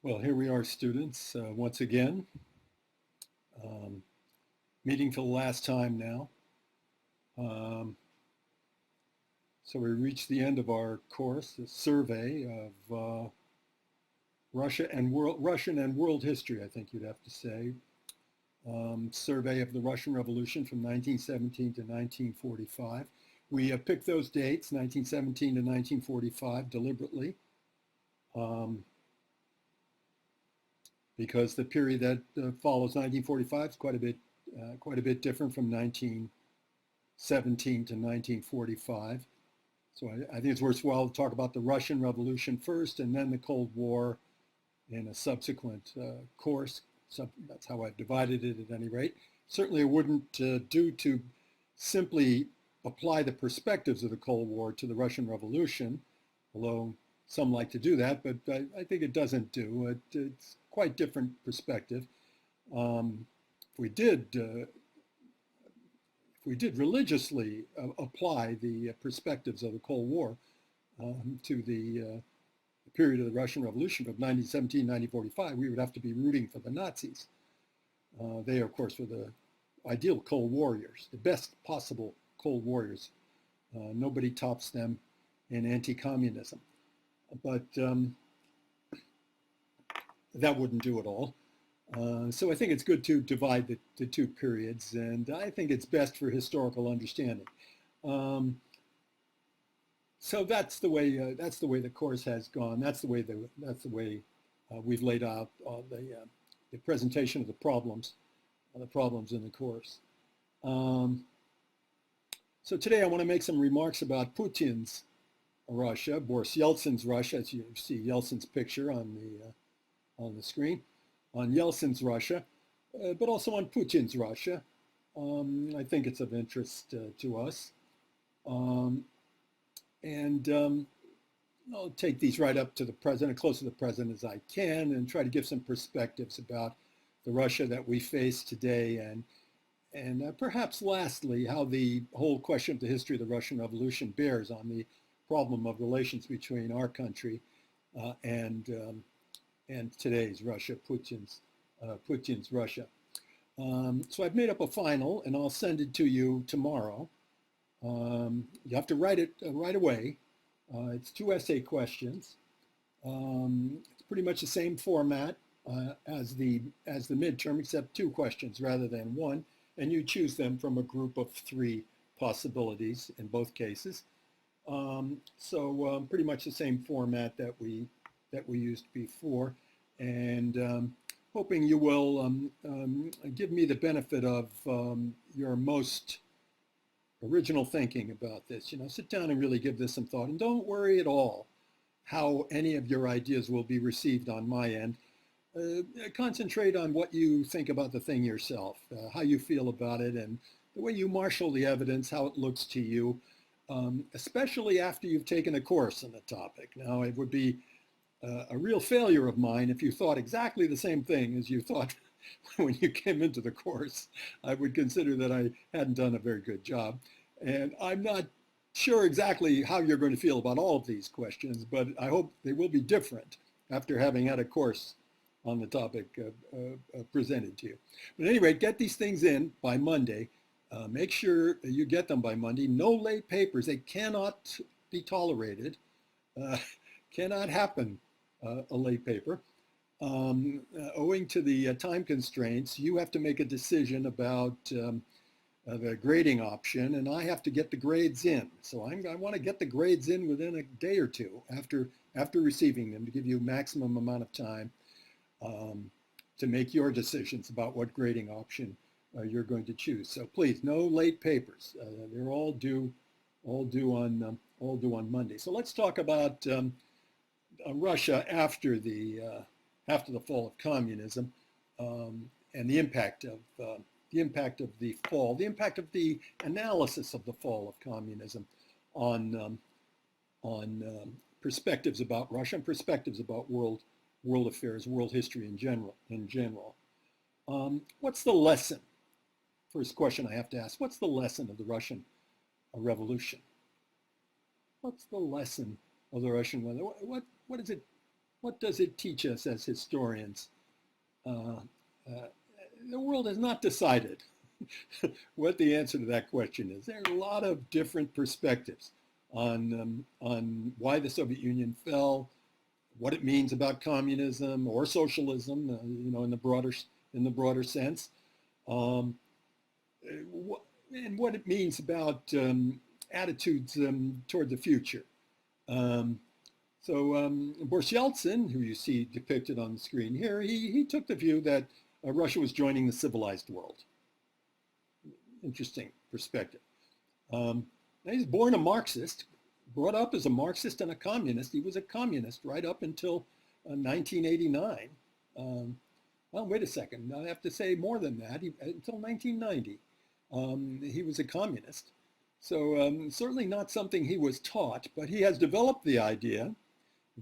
Well, here we are, students, once again, um, meeting for the last time now. So we reached the end of our course, a survey of Russian and world history, I think you'd have to say. Survey of the Russian Revolution from 1917 to 1945. We have picked those dates, 1917 to 1945, deliberately. Because the period that follows 1945 is quite a bit different from 1917 to 1945. So I think it's worthwhile to talk about the Russian Revolution first, and then the Cold War in a subsequent course. So that's how I've divided it at any rate. Certainly it wouldn't do to simply apply the perspectives of the Cold War to the Russian Revolution, although some like to do that, but I think it doesn't do. It's quite different perspective. If we did religiously apply the perspectives of the Cold War to the period of the Russian Revolution of 1917 to 1945, we would have to be rooting for the Nazis. They, of course, were the ideal Cold Warriors, the best possible Cold Warriors. Nobody tops them in anti-communism. But that wouldn't do it all. So I think it's good to divide the two periods, and I think it's best for historical understanding. So that's the way the course has gone. That's the way we've laid out the presentation of the problems in the course. So today I want to make some remarks about Putin's Russia, Boris Yeltsin's Russia, as you see Yeltsin's picture on the screen, on Yeltsin's Russia, but also on Putin's Russia. I think it's of interest to us. I'll take these right up to the present, as close to the present as I can, and try to give some perspectives about the Russia that we face today, and perhaps lastly, how the whole question of the history of the Russian Revolution bears on the problem of relations between our country and today's Russia, Putin's Russia. So I've made up a final, and I'll send it to you tomorrow. You have to write it right away. It's 2 essay questions. It's pretty much the same format as the midterm, except 2 questions rather than 1, and you choose them from a group of 3 possibilities in both cases. So pretty much the same format that we used before, and hoping you will give me the benefit of your most original thinking about this. Sit down and really give this some thought, and don't worry at all how any of your ideas will be received on my end. Concentrate on what you think about the thing yourself, how you feel about it, and the way you marshal the evidence, how it looks to you, especially after you've taken a course on the topic. Now, it would be a real failure of mine if you thought exactly the same thing as you thought when you came into the course. I would consider that I hadn't done a very good job. And I'm not sure exactly how you're going to feel about all of these questions, but I hope they will be different after having had a course on the topic presented to you. But anyway, get these things in by Monday. Make sure you get them by Monday. No late papers. They cannot be tolerated. Cannot happen, a late paper. Owing to the time constraints, you have to make a decision about the grading option, and I have to get the grades in. So I want to get the grades in within a day or two after receiving them, to give you maximum amount of time to make your decisions about what grading option you're going to choose. So please, no late papers. They're all due on Monday. So let's talk about Russia after the fall of communism, and the impact of the fall, the impact of the analysis of the fall of communism on perspectives about Russia and perspectives about world affairs, world history in general. What's the lesson? First question I have to ask: what's the lesson of the Russian Revolution? What's the lesson of the Russian Revolution? What what does it teach us as historians? Uh, uh, the world has not decided what the answer to that question is. There are a lot of different perspectives on why the Soviet Union fell, what it means about communism or socialism, in the broader sense, um, and what it means about attitudes toward the future. Um, Boris Yeltsin, who you see depicted on the screen here, he took the view that Russia was joining the civilized world. Interesting perspective. He's born a Marxist, brought up as a Marxist and a communist. He was a communist right up until 1989. Well, wait a second. I have to say more than that. Until 1990, he was a communist. So certainly not something he was taught, but he has developed the idea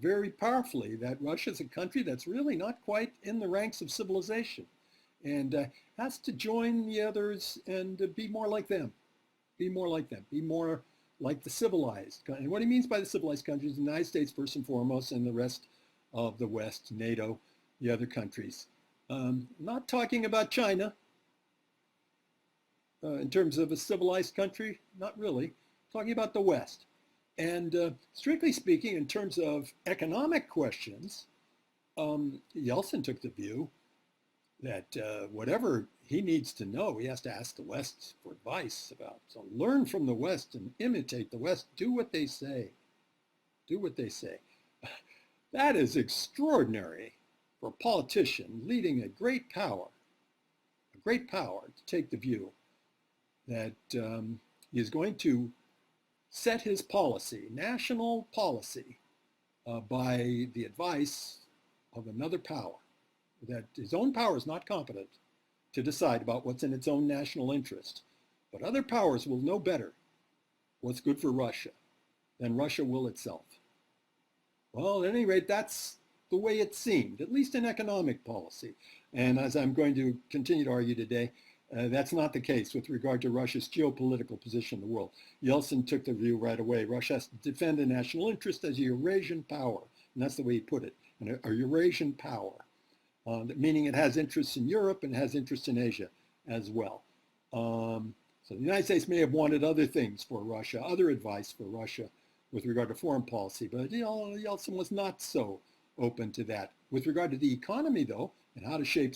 very powerfully that Russia is a country that's really not quite in the ranks of civilization and has to join the others and be more like them, be more like them, be more like the civilized. And what he means by the civilized countries, the United States first and foremost, and the rest of the West, NATO, the other countries. Not talking about China in terms of a civilized country, not really. Talking about the West. And strictly speaking, in terms of economic questions, Yeltsin took the view that whatever he needs to know, he has to ask the West for advice about. So learn from the West and imitate the West. Do what they say. Do what they say. That is extraordinary for a politician leading a great power to take the view that he is going to set his policy, national policy, by the advice of another power, that his own power is not competent to decide about what's in its own national interest. But other powers will know better what's good for Russia than Russia will itself. Well, at any rate, that's the way it seemed, at least in economic policy. And as I'm going to continue to argue today, that's not the case with regard to Russia's geopolitical position in the world. Yeltsin took the view right away. Russia has to defend a national interest as a Eurasian power. And that's the way he put it, a Eurasian power, meaning it has interests in Europe and has interests in Asia as well. So the United States may have wanted other things for Russia, other advice for Russia with regard to foreign policy, but Yeltsin was not so open to that. With regard to the economy, though, and how to shape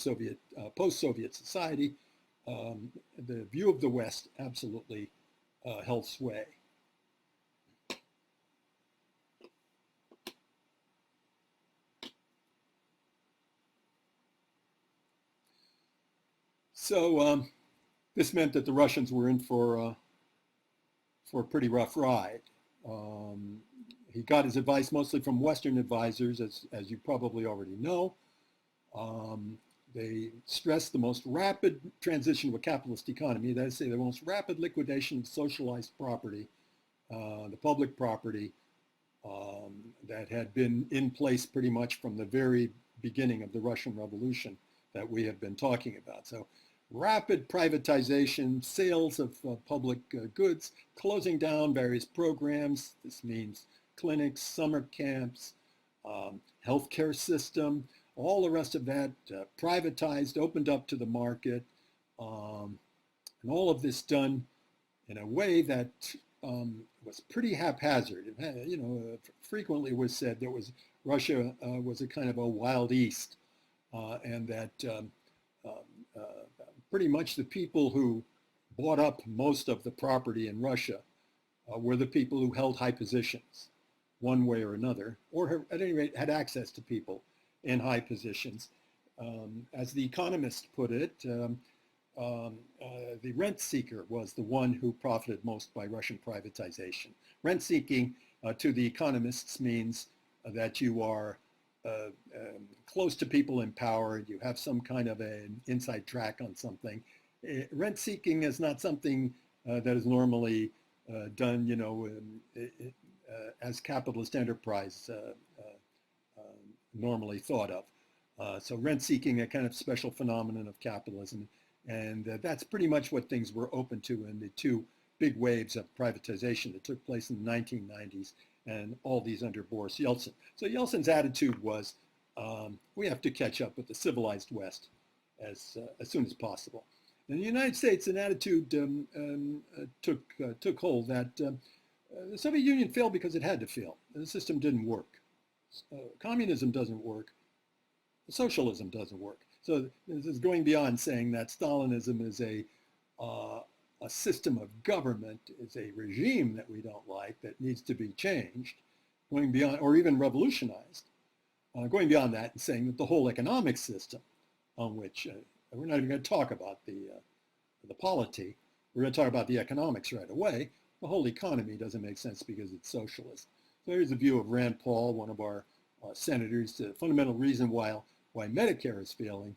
post-Soviet society, the view of the West absolutely held sway. So this meant that the Russians were in for a pretty rough ride. He got his advice mostly from Western advisors, as you probably already know. They stressed the most rapid transition to a capitalist economy, that is to say, the most rapid liquidation of socialized property, the public property that had been in place pretty much from the very beginning of the Russian Revolution that we have been talking about. So rapid privatization, sales of public goods, closing down various programs. This means clinics, summer camps, healthcare system, all the rest of that privatized, opened up to the market, and all of this done in a way that was pretty haphazard. Frequently was said that Russia was a kind of a wild east, and that pretty much the people who bought up most of the property in Russia were the people who held high positions, one way or another, or at any rate had access to people in high positions. As The Economist put it, the rent seeker was the one who profited most by Russian privatization. Rent seeking to the economists means that you are close to people in power, you have some kind of an inside track on something. Rent seeking is not something that is normally done, as capitalist enterprise normally thought of. So rent seeking, a kind of special phenomenon of capitalism. And that's pretty much what things were open to in the two big waves of privatization that took place in the 1990s and all these under Boris Yeltsin. So Yeltsin's attitude was, we have to catch up with the civilized West as soon as possible. In the United States, an attitude took hold that the Soviet Union failed because it had to fail. The system didn't work. Communism doesn't work. Socialism doesn't work. So this is going beyond saying that Stalinism is a system of government, is a regime that we don't like, that needs to be changed, going beyond, or even revolutionized, going beyond that and saying that the whole economic system on which, we're not even going to talk about the polity, we're going to talk about the economics right away. The whole economy doesn't make sense because it's socialist. So here's the view of Rand Paul, one of our senators. The fundamental reason why Medicare is failing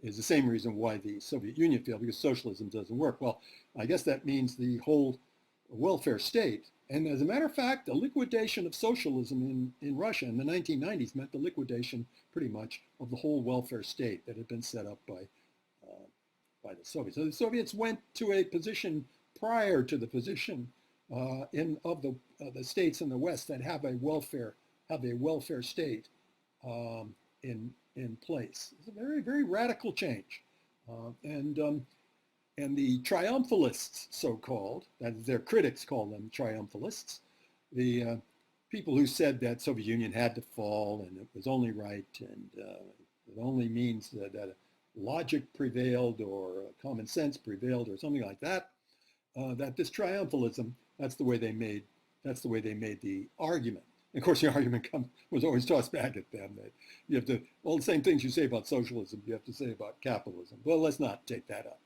is the same reason why the Soviet Union failed, because socialism doesn't work. Well, I guess that means the whole welfare state. And as a matter of fact, the liquidation of socialism in Russia in the 1990s meant the liquidation pretty much of the whole welfare state that had been set up by the Soviets. So the Soviets went to a position prior to the position of the states in the West that have a welfare state in place. It's a very, very radical change. And the triumphalists, so-called, as their critics call them, triumphalists, the people who said that Soviet Union had to fall and it was only right and it only means that logic prevailed or common sense prevailed or something like that, that this triumphalism, that's the way they made the argument. And of course, the argument was always tossed back at them that you have to, all the same things you say about socialism, you have to say about capitalism. Well, let's not take that up.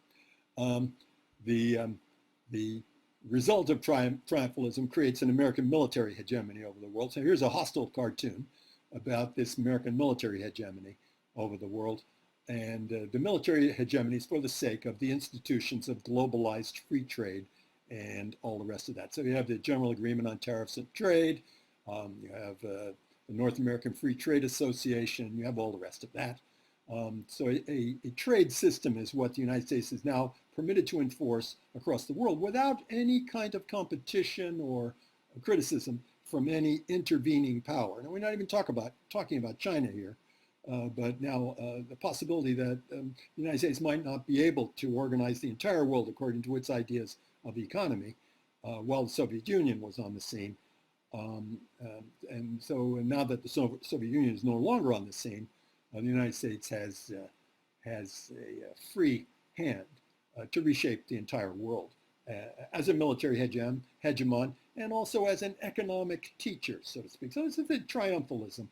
The result of triumphalism creates an American military hegemony over the world. So here's a hostile cartoon about this American military hegemony over the world. And the military hegemony is for the sake of the institutions of globalized free trade and all the rest of that. So you have the General Agreement on Tariffs and Trade, you have the North American Free Trade Association, you have all the rest of that. So a trade system is what the United States is now permitted to enforce across the world without any kind of competition or criticism from any intervening power. Now, we're not even talking about China here. But now the possibility that the United States might not be able to organize the entire world according to its ideas of economy while the Soviet Union was on the scene. And so now that the Soviet Union is no longer on the scene, the United States has a free hand to reshape the entire world as a military hegemon and also as an economic teacher, so to speak. So this is the triumphalism.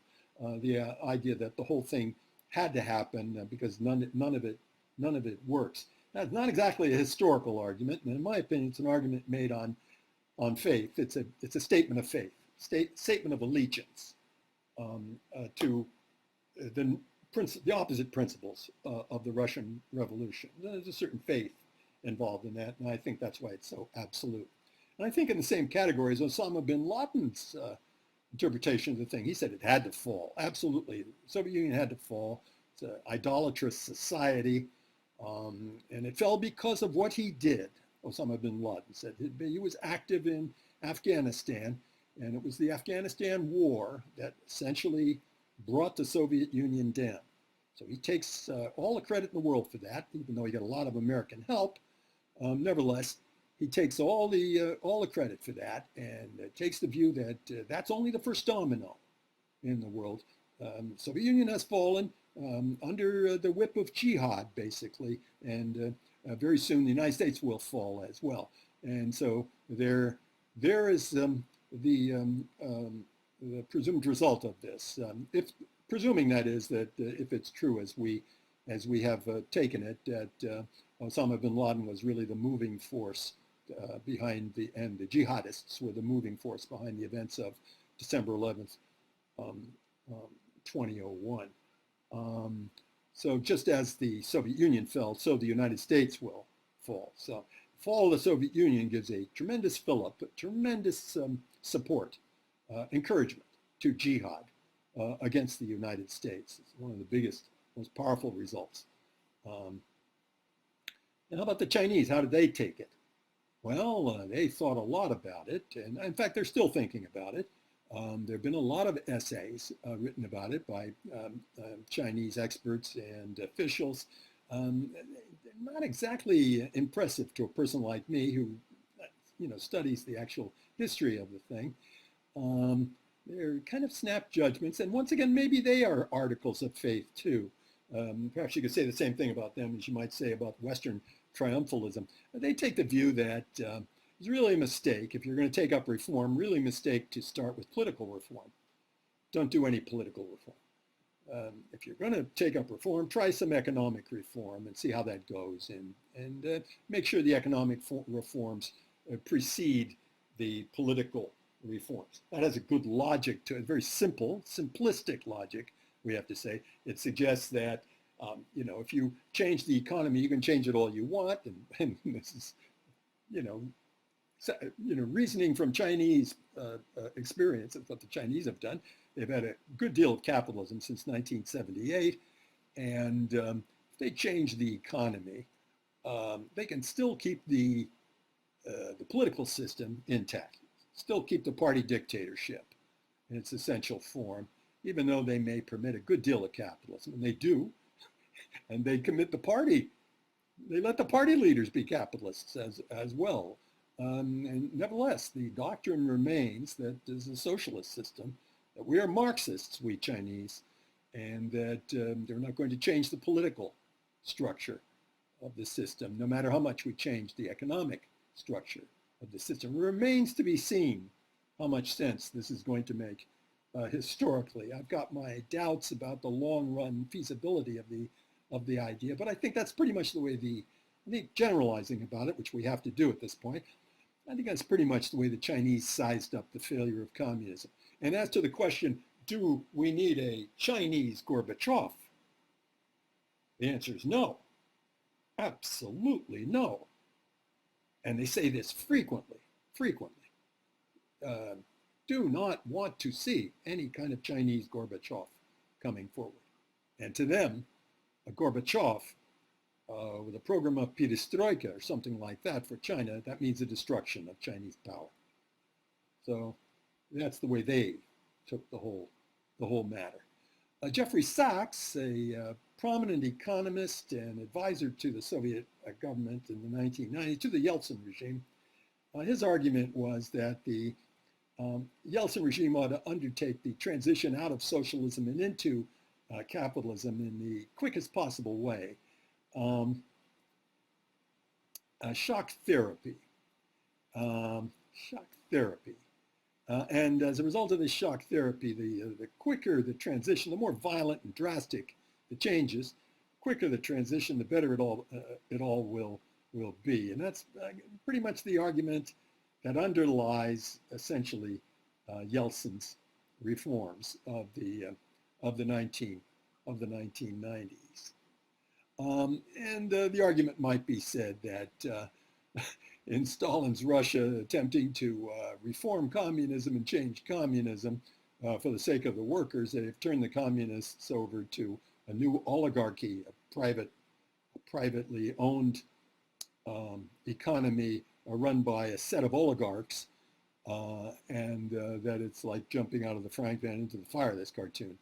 The idea that the whole thing had to happen because none of it works. That's not exactly a historical argument, and in my opinion, it's an argument made on faith. It's a statement of faith, statement of allegiance to the opposite principles of the Russian Revolution. There's a certain faith involved in that, and I think that's why it's so absolute. And I think in the same category as Osama bin Laden's interpretation of the thing. He said it had to fall. Absolutely. The Soviet Union had to fall. It's an idolatrous society. And it fell because of what he did. Osama bin Laden said he was active in Afghanistan, and it was the Afghanistan war that essentially brought the Soviet Union down. So he takes all the credit in the world for that, even though he got a lot of American help. Nevertheless, he takes all the credit for that and takes the view that that's only the first domino in the world. Soviet Union has fallen under the whip of jihad, basically, and very soon the United States will fall as well. And so there is the presumed result of this. If presuming that is that if it's true as we have taken it, that Osama bin Laden was really the moving force behind and the jihadists were the moving force behind the events of December 11th, 2001. So just as the Soviet Union fell, so the United States will fall. So the fall of the Soviet Union gives a tremendous fillip, tremendous support, encouragement to jihad against the United States. It's one of the biggest, most powerful results. And how about the Chinese? How did they take it? Well, they thought a lot about it, and in fact, they're still thinking about it. There have been a lot of essays written about it by Chinese experts and officials. Not exactly impressive to a person like me who, studies the actual history of the thing. They're kind of snap judgments, and once again, maybe they are articles of faith too. Perhaps you could say the same thing about them as you might say about Western triumphalism. They take the view that it's really a mistake, if you're going to take up reform, really a mistake to start with political reform. Don't do any political reform. If you're going to take up reform, try some economic reform and see how that goes, and make sure the economic reforms precede the political reforms. That has a good logic to it, very simple, simplistic logic, we have to say. It suggests that, if you change the economy, you can change it all you want, and this is, reasoning from Chinese experience. That's what the Chinese have done. They've had a good deal of capitalism since 1978, and if they change the economy, they can still keep the political system intact, still keep the party dictatorship in its essential form, even though they may permit a good deal of capitalism, and they do, and they commit the party. They let the party leaders be capitalists as well. And nevertheless, the doctrine remains that there's a socialist system, that we are Marxists, we Chinese, and that they're not going to change the political structure of the system, no matter how much we change the economic structure of the system. It remains to be seen how much sense this is going to make historically. I've got my doubts about the long-run feasibility of the idea, but I think that's pretty much the way I think generalizing about it, which we have to do at this point, I think that's pretty much the way the Chinese sized up the failure of communism. And as to the question, do we need a Chinese Gorbachev? The answer is no. Absolutely no. And they say this frequently. Do not want to see any kind of Chinese Gorbachev coming forward. And to them, a Gorbachev with a program of perestroika or something like that for China, that means the destruction of Chinese power. So that's the way they took the whole matter. Jeffrey Sachs, a prominent economist and advisor to the Soviet government in the 1990s, to the Yeltsin regime, his argument was that the Yeltsin regime ought to undertake the transition out of socialism and into capitalism in the quickest possible way. Shock therapy. And as a result of this shock therapy, the quicker the transition, the more violent and drastic the changes, quicker the transition, the better it all will be. And that's pretty much the argument that underlies essentially Yeltsin's reforms of the 1990s. And the argument might be said that in Stalin's Russia, attempting to reform communism and change communism for the sake of the workers, they've turned the communists over to a new oligarchy, a privately owned economy run by a set of oligarchs, and that it's like jumping out of the frying pan into the fire, this cartoon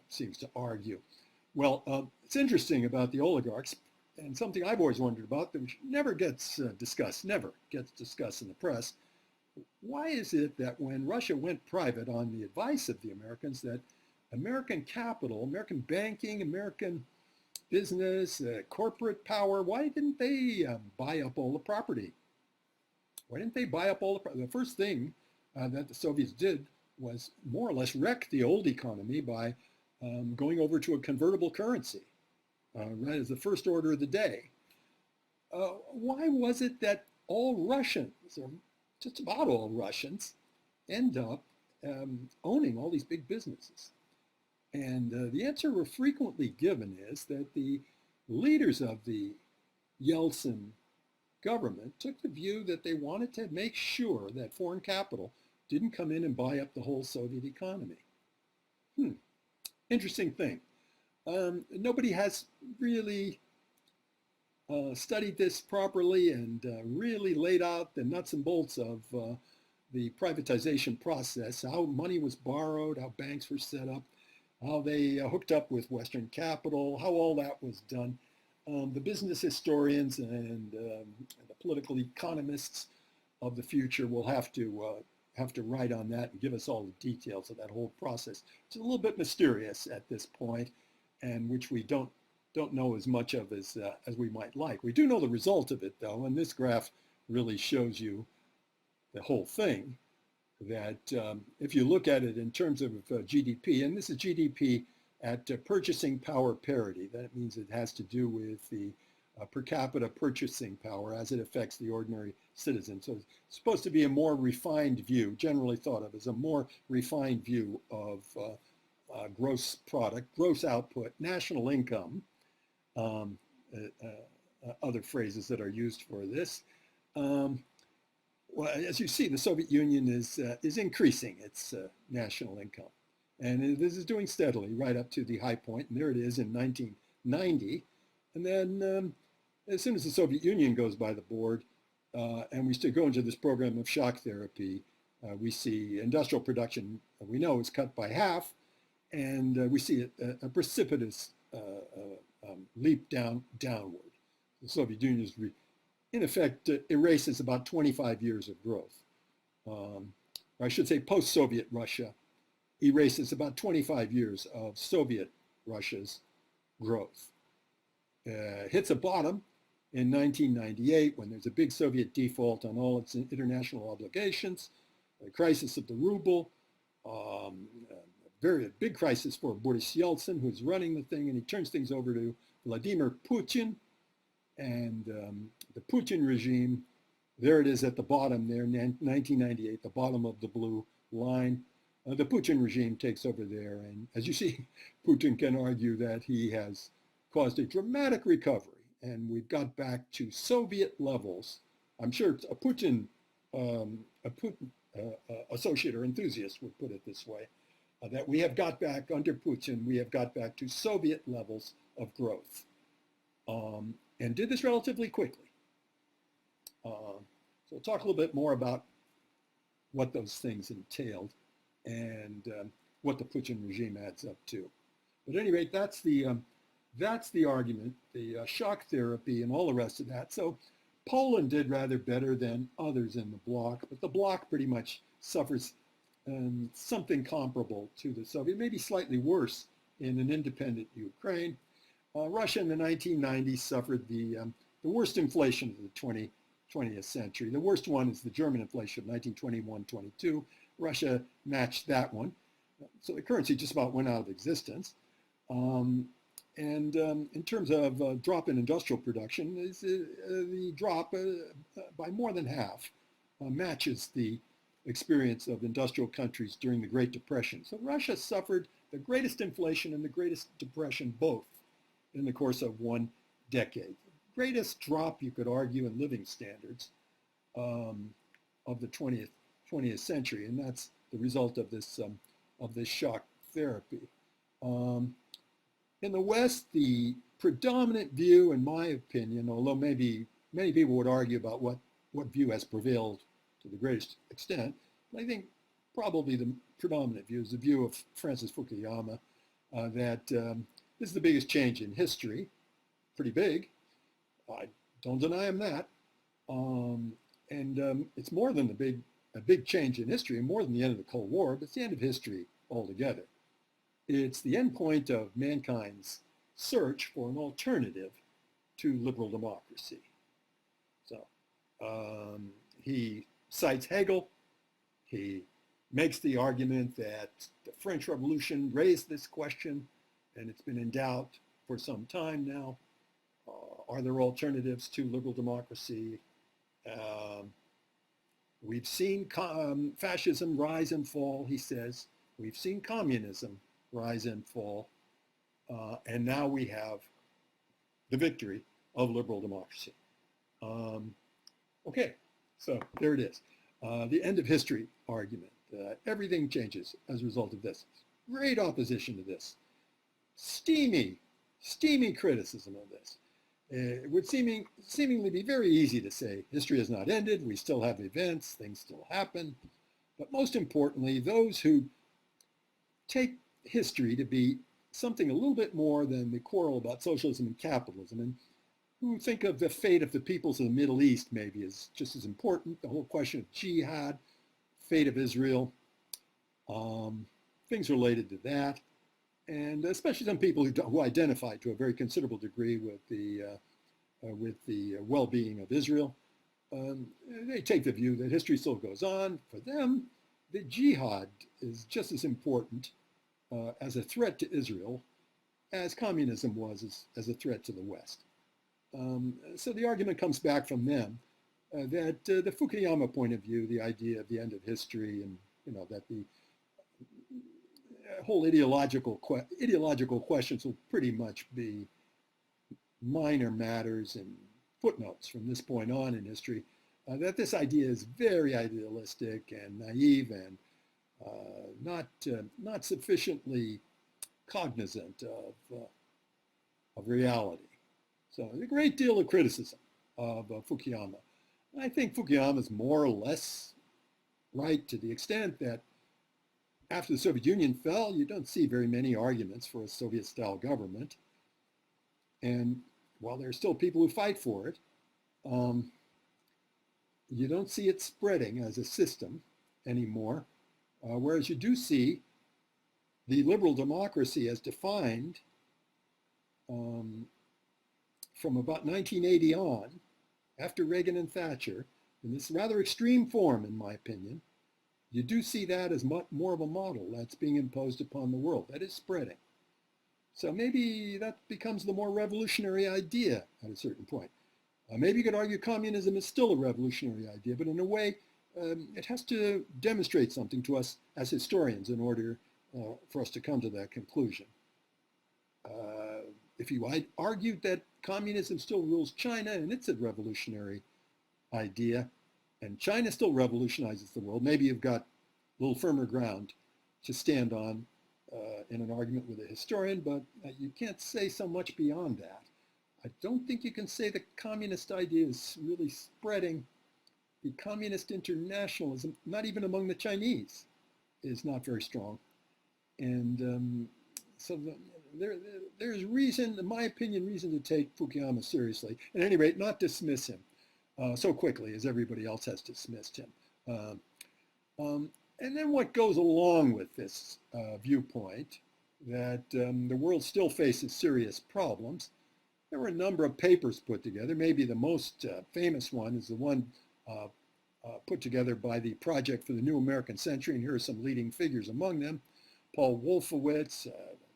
seems to argue. Well, it's interesting about the oligarchs, and something I've always wondered about, which never gets discussed in the press. Why is it that when Russia went private on the advice of the Americans, that American capital, American banking, American business, corporate power, why didn't they buy up all the property? Why didn't they buy up all the property? The first thing that the Soviets did was more or less wreck the old economy by going over to a convertible currency, right as the first order of the day. Why was it that all Russians, or just about all Russians, end up owning all these big businesses? And the answer we're frequently given is that the leaders of the Yeltsin government took the view that they wanted to make sure that foreign capital didn't come in and buy up the whole Soviet economy. Interesting thing. Nobody has really studied this properly and really laid out the nuts and bolts of the privatization process, how money was borrowed, how banks were set up, how they hooked up with Western capital, how all that was done. The business historians and the political economists of the future will have to write on that and give us all the details of that whole process. It's a little bit mysterious at this point, and which we don't know as much of as we might like. We do know the result of it, though, and this graph really shows you the whole thing. That if you look at it in terms of GDP, and this is GDP at purchasing power parity, that means it has to do with the per capita purchasing power as it affects the ordinary citizen. So it's supposed to be a more refined view, generally thought of as a more refined view of gross product, gross output, national income, other phrases that are used for this. Well, as you see, the Soviet Union is increasing its national income. And this is doing steadily right up to the high point, and there it is in 1990. And then as soon as the Soviet Union goes by the board, and we still go into this program of shock therapy, we see industrial production, we know, is cut by half, and we see a precipitous leap downward. The Soviet Union is, in effect, erases about 25 years of growth. Or I should say post-Soviet Russia erases about 25 years of Soviet Russia's growth. Hits a bottom in 1998 when there's a big Soviet default on all its international obligations, a crisis of the ruble, a very big crisis for Boris Yeltsin, who's running the thing, and he turns things over to Vladimir Putin. And the Putin regime, there it is at the bottom there, 1998, the bottom of the blue line. The Putin regime takes over there, and as you see, Putin can argue that he has caused a dramatic recovery, and we've got back to Soviet levels. I'm sure a Putin associate or enthusiast would put it this way, that we have got back under Putin, we have got back to Soviet levels of growth. And did this relatively quickly. So we'll talk a little bit more about what those things entailed and what the Putin regime adds up to. But at any rate, that's the argument, the shock therapy and all the rest of that. So Poland did rather better than others in the Bloc, but the Bloc pretty much suffers something comparable to the Soviet, maybe slightly worse in an independent Ukraine. Russia in the 1990s suffered the worst inflation of the 20th century. The worst one is the German inflation of 1921-22. Russia matched that one. So the currency just about went out of existence. And in terms of drop in industrial production, the drop by more than half matches the experience of industrial countries during the Great Depression. So Russia suffered the greatest inflation and the greatest depression both in the course of one decade. Greatest drop, you could argue, in living standards of the 20th century, and that's the result of this shock therapy. In the West, the predominant view, in my opinion, although maybe many people would argue about what view has prevailed to the greatest extent, I think probably the predominant view is the view of Francis Fukuyama, that this is the biggest change in history, pretty big. I don't deny him that. It's more than a big change in history, and more than the end of the Cold War, but it's the end of history altogether. It's the end point of mankind's search for an alternative to liberal democracy. So he cites Hegel. He makes the argument that the French Revolution raised this question, and it's been in doubt for some time now. Are there alternatives to liberal democracy? We've seen fascism rise and fall, he says. We've seen communism rise and fall. And now we have the victory of liberal democracy. Okay, so there it is. The end of history argument. Everything changes as a result of this. Great opposition to this. Steamy criticism of this. It would seemingly be very easy to say history has not ended, we still have events, things still happen, But most importantly, those who take history to be something a little bit more than the quarrel about socialism and capitalism, and who think of the fate of the peoples of the Middle East maybe as just as important, the whole question of jihad, fate of Israel, things related to that, and especially some people who identify to a very considerable degree with the well-being of Israel. They take the view that history still goes on. For them, the jihad is just as important as a threat to Israel as communism was as a threat to the West. So the argument comes back from them that the Fukuyama point of view, the idea of the end of history, and that the whole ideological questions will pretty much be minor matters and footnotes from this point on in history, that this idea is very idealistic and naive and not sufficiently cognizant of reality. So there's a great deal of criticism of Fukuyama. I think Fukuyama is more or less right to the extent that after the Soviet Union fell, you don't see very many arguments for a Soviet-style government. And while there are still people who fight for it, you don't see it spreading as a system anymore, whereas you do see the liberal democracy as defined from about 1980 on, after Reagan and Thatcher, in this rather extreme form, in my opinion, you do see that as much more of a model that's being imposed upon the world, that is spreading. So maybe that becomes the more revolutionary idea at a certain point. Maybe you could argue communism is still a revolutionary idea, but in a way, it has to demonstrate something to us as historians in order for us to come to that conclusion. If you argued that communism still rules China and it's a revolutionary idea, and China still revolutionizes the world, maybe you've got a little firmer ground to stand on in an argument with a historian, but you can't say so much beyond that. I don't think you can say the communist idea is really spreading. The communist internationalism, not even among the Chinese, is not very strong. And so there's reason, in my opinion, reason to take Fukuyama seriously. At any rate, not dismiss him so quickly as everybody else has dismissed him. And then what goes along with this viewpoint that the world still faces serious problems. There were a number of papers put together. Maybe the most famous one is the one put together by the Project for the New American Century, and here are some leading figures among them. Paul Wolfowitz,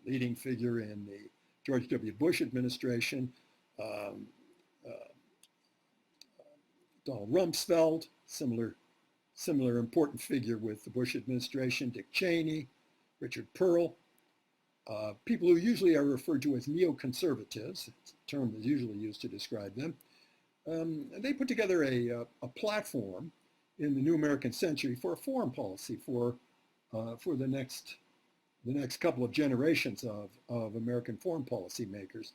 leading figure in the George W. Bush administration, Donald Rumsfeld, similar important figure with the Bush administration, Dick Cheney, Richard Pearl, people who usually are referred to as neoconservatives, it's a term that's usually used to describe them. They put together a platform in the New American Century for a foreign policy for the next couple of generations of American foreign policy makers.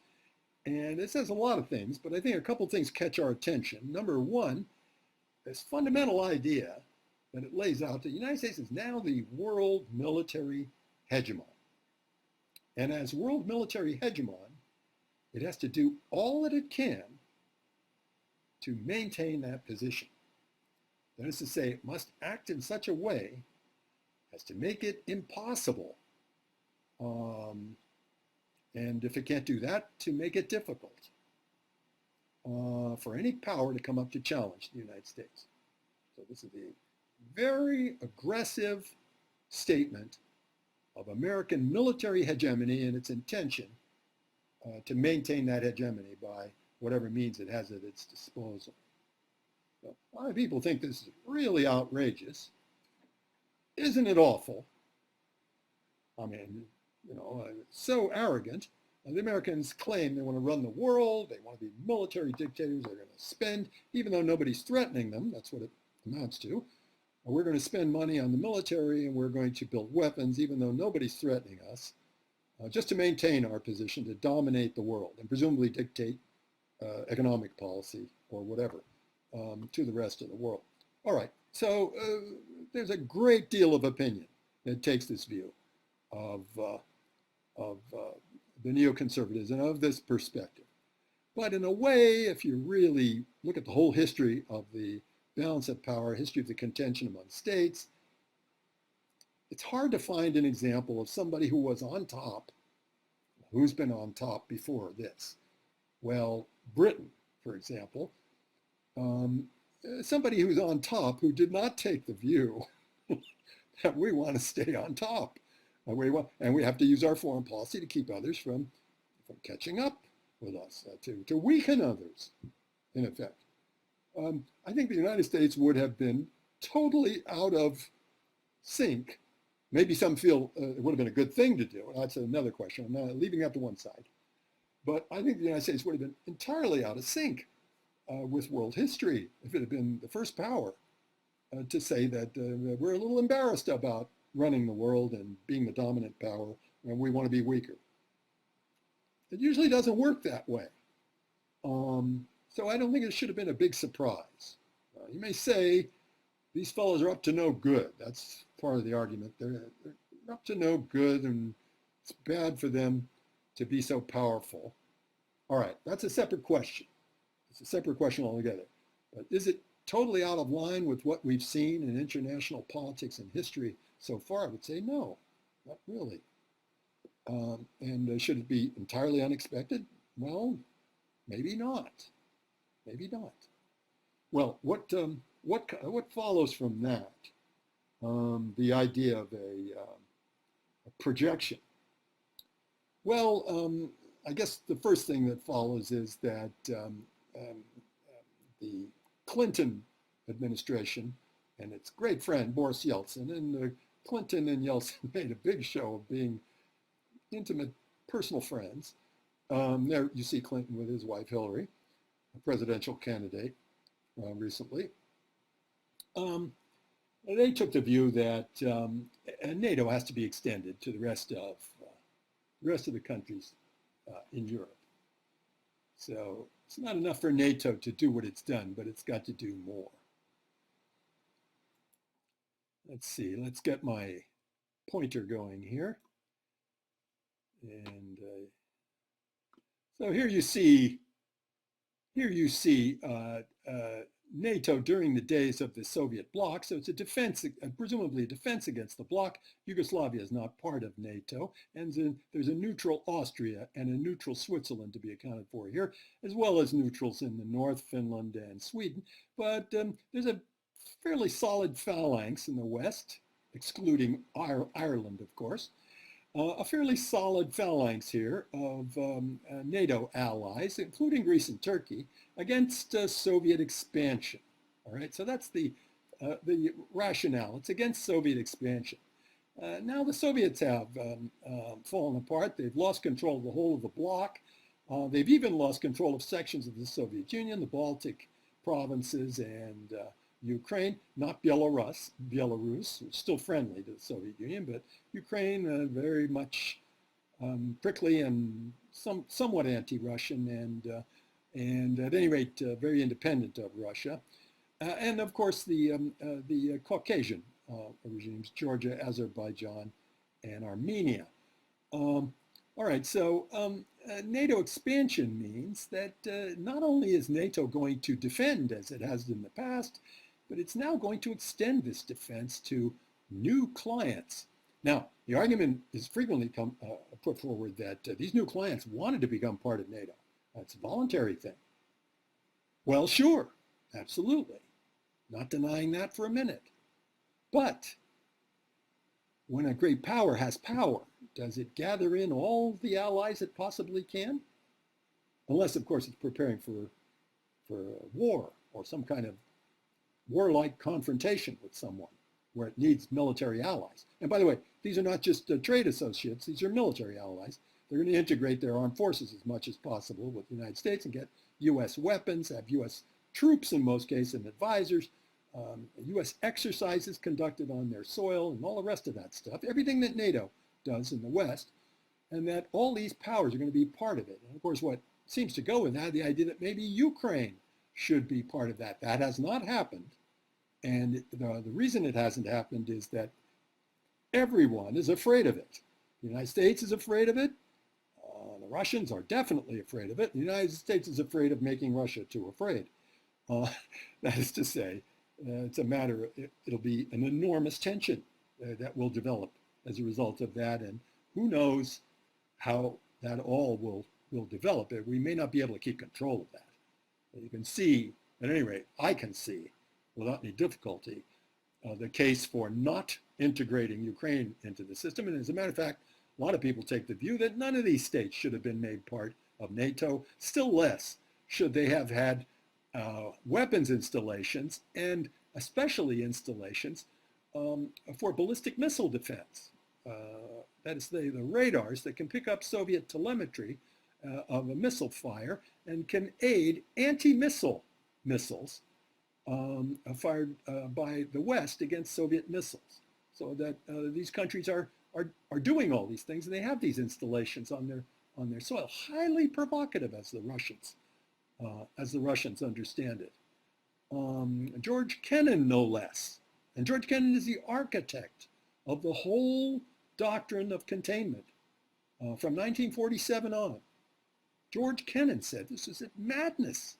And it says a lot of things, but I think a couple of things catch our attention. Number one, this fundamental idea that it lays out that the United States is now the world military hegemon. And as world military hegemon, it has to do all that it can to maintain that position. That is to say, it must act in such a way as to make it impossible, and if it can't do that, to make it difficult for any power to come up to challenge the United States. So this is a very aggressive statement of American military hegemony and its intention to maintain that hegemony by whatever means it has at its disposal. So, a lot of people think this is really outrageous. Isn't it awful? I mean, so arrogant. The Americans claim they want to run the world, they want to be military dictators, they're going to spend, even though nobody's threatening them, that's what it amounts to. We're going to spend money on the military and we're going to build weapons, even though nobody's threatening us, just to maintain our position, to dominate the world and presumably dictate economic policy or whatever to the rest of the world. All right, So there's a great deal of opinion that takes this view of, the neoconservatism, of this perspective. But in a way, if you really look at the whole history of the balance of power, history of the contention among states, it's hard to find an example of somebody who was on top, who's been on top before this. Well, Britain, for example, somebody who's on top who did not take the view that we want to stay on top. And we have to use our foreign policy to keep others from catching up with us, to weaken others, in effect. I think the United States would have been totally out of sync. Maybe some feel it would have been a good thing to do. That's another question. I'm not leaving that to one side. But I think the United States would have been entirely out of sync with world history if it had been the first power to say that we're a little embarrassed about running the world and being the dominant power, and we want to be weaker. It usually doesn't work that way. So I don't think it should have been a big surprise. You may say, these fellows are up to no good. That's part of the argument. They're up to no good, and it's bad for them to be so powerful. All right, that's a separate question. It's a separate question altogether. But is it totally out of line with what we've seen in international politics and history so far? I would say no, not really. And should it be entirely unexpected? Well, maybe not. Maybe not. Well, what follows from that? The idea of a projection. Well, I guess the first thing that follows is that the Clinton administration and its great friend Boris Yeltsin, and Clinton and Yeltsin made a big show of being intimate personal friends. There you see Clinton with his wife Hillary, a presidential candidate recently. They took the view that NATO has to be extended to the rest of the countries in Europe. So it's not enough for NATO to do what it's done, but it's got to do more. Let's see, let's get my pointer going here. And so here you see NATO during the days of the Soviet Bloc. So it's a defense, presumably a defense against the Bloc. Yugoslavia is not part of NATO. And then there's a neutral Austria and a neutral Switzerland to be accounted for here, as well as neutrals in the north, Finland and Sweden. But there's a fairly solid phalanx in the west, excluding Ireland, of course. A fairly solid phalanx here of NATO allies, including Greece and Turkey, against Soviet expansion. All right, so that's the rationale. It's against Soviet expansion. Now the Soviets have fallen apart. They've lost control of the whole of the bloc. They've even lost control of sections of the Soviet Union, the Baltic provinces, and Ukraine, not Belarus, still friendly to the Soviet Union, but Ukraine very much prickly and somewhat anti-Russian, and at any rate very independent of Russia, and of course the Caucasian regimes, Georgia, Azerbaijan, and Armenia. All right, so NATO expansion means that not only is NATO going to defend as it has in the past, but it's now going to extend this defense to new clients. Now, the argument is frequently put forward that these new clients wanted to become part of NATO. That's a voluntary thing. Well, sure, absolutely. Not denying that for a minute. But when a great power has power, does it gather in all the allies it possibly can? Unless, of course, it's preparing for a war or some kind of warlike confrontation with someone where it needs military allies. And by the way, these are not just trade associates, these are military allies. They're going to integrate their armed forces as much as possible with the United States and get US weapons, have US troops in most cases and advisors, US exercises conducted on their soil and all the rest of that stuff, everything that NATO does in the West, and that all these powers are going to be part of it. And of course, what seems to go with that, the idea that maybe Ukraine should be part of that. That has not happened. And the reason it hasn't happened is that everyone is afraid of it. The United States is afraid of it. The Russians are definitely afraid of it. The United States is afraid of making Russia too afraid. That is to say, it's a matter of, it'll be an enormous tension that will develop as a result of that. And who knows how that all will develop. We may not be able to keep control of that. You can see, at any rate, I can see without any difficulty the case for not integrating Ukraine into the system. And as a matter of fact, a lot of people take the view that none of these states should have been made part of NATO, still less should they have had weapons installations, and especially installations for ballistic missile defense. That is the radars that can pick up Soviet telemetry of a missile fire and can aid anti-missile missiles fired by the West against Soviet missiles. So that these countries are doing all these things, and they have these installations on their soil. Highly provocative, as the Russians understand it. George Kennan, no less. And George Kennan is the architect of the whole doctrine of containment from 1947 on. George Kennan said this is madness.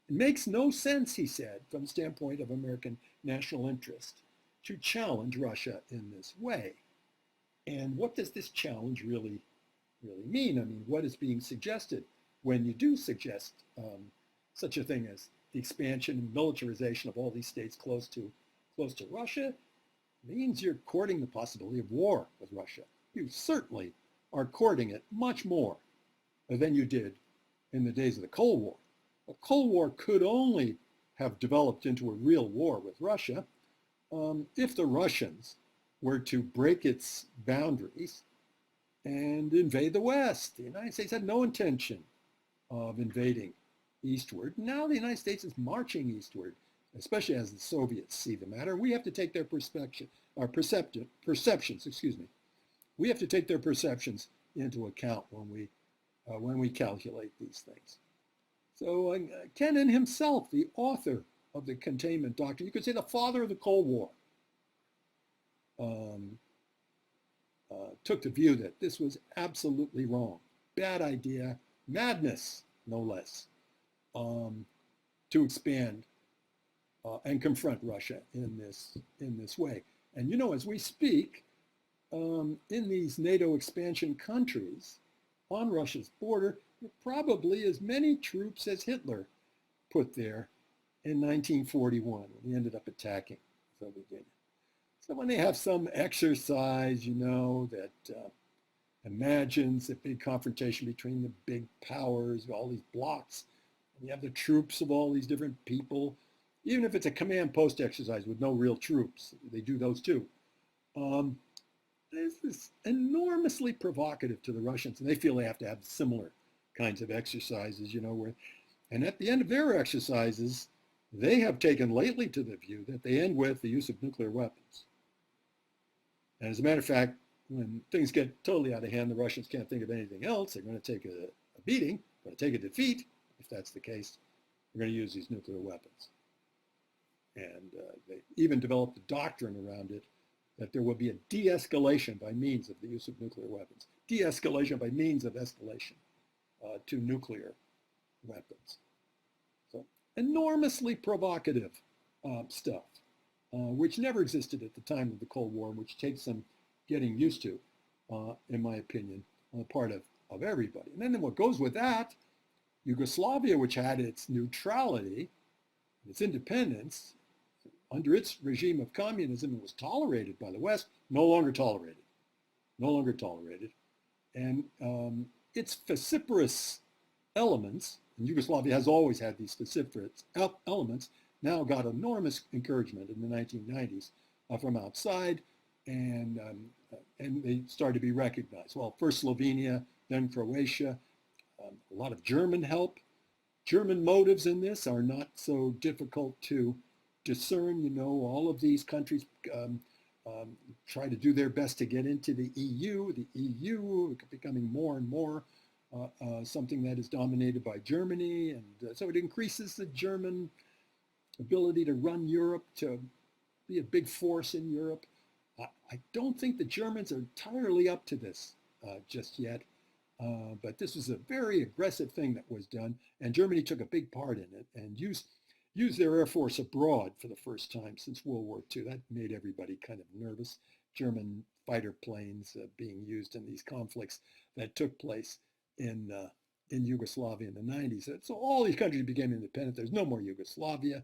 It makes no sense, he said, from the standpoint of American national interest, to challenge Russia in this way. And what does this challenge really mean? I mean, what is being suggested when you do suggest such a thing as the expansion and militarization of all these states close to Russia? Means you're courting the possibility of war with Russia. You certainly are courting it much more than you did in the days of the Cold War. The Cold War could only have developed into a real war with Russia if the Russians were to break its boundaries and invade the West. The United States had no intention of invading eastward. Now the United States is marching eastward, especially as the Soviets see the matter. We have to take their perceptions. We have to take their perceptions into account when we calculate these things. So Kennan himself, the author of the containment doctrine, you could say the father of the Cold War, took the view that this was absolutely wrong, bad idea, madness, no less, to expand and confront Russia in this way. And you know, as we speak, in these NATO expansion countries on Russia's border, probably as many troops as Hitler put there in 1941 when he ended up attacking the Soviet Union. So when they have some exercise, you know, that imagines a big confrontation between the big powers, all these blocs, and you have the troops of all these different people, even if it's a command post exercise with no real troops, they do those too. This is enormously provocative to the Russians, and they feel they have to have similar kinds of exercises, you know, and at the end of their exercises, they have taken lately to the view that they end with the use of nuclear weapons. And as a matter of fact, when things get totally out of hand, the Russians can't think of anything else. They're going to take a beating, going to take a defeat. If that's the case, they're going to use these nuclear weapons. And they even developed a doctrine around it that there will be a de-escalation by means of the use of nuclear weapons. De-escalation by means of escalation to nuclear weapons. So enormously provocative stuff, which never existed at the time of the Cold War, which takes some getting used to, in my opinion, on the part of everybody. And then what goes with that, Yugoslavia, which had its neutrality, its independence, under its regime of communism, and was tolerated by the West, no longer tolerated. No longer tolerated. And its vociferous elements, and Yugoslavia has always had these vociferous elements, now got enormous encouragement in the 1990s from outside, and they started to be recognized. Well, first Slovenia, then Croatia, a lot of German help. German motives in this are not so difficult to discern. You know, all of these countries try to do their best to get into the EU. The EU becoming more and more something that is dominated by Germany, and so it increases the German ability to run Europe, to be a big force in Europe. I don't think the Germans are entirely up to this just yet. But this was a very aggressive thing that was done, and Germany took a big part in it and used their air force abroad for the first time since World War II. That made everybody kind of nervous. German fighter planes being used in these conflicts that took place in Yugoslavia in the 90s. So all these countries became independent. There's no more Yugoslavia.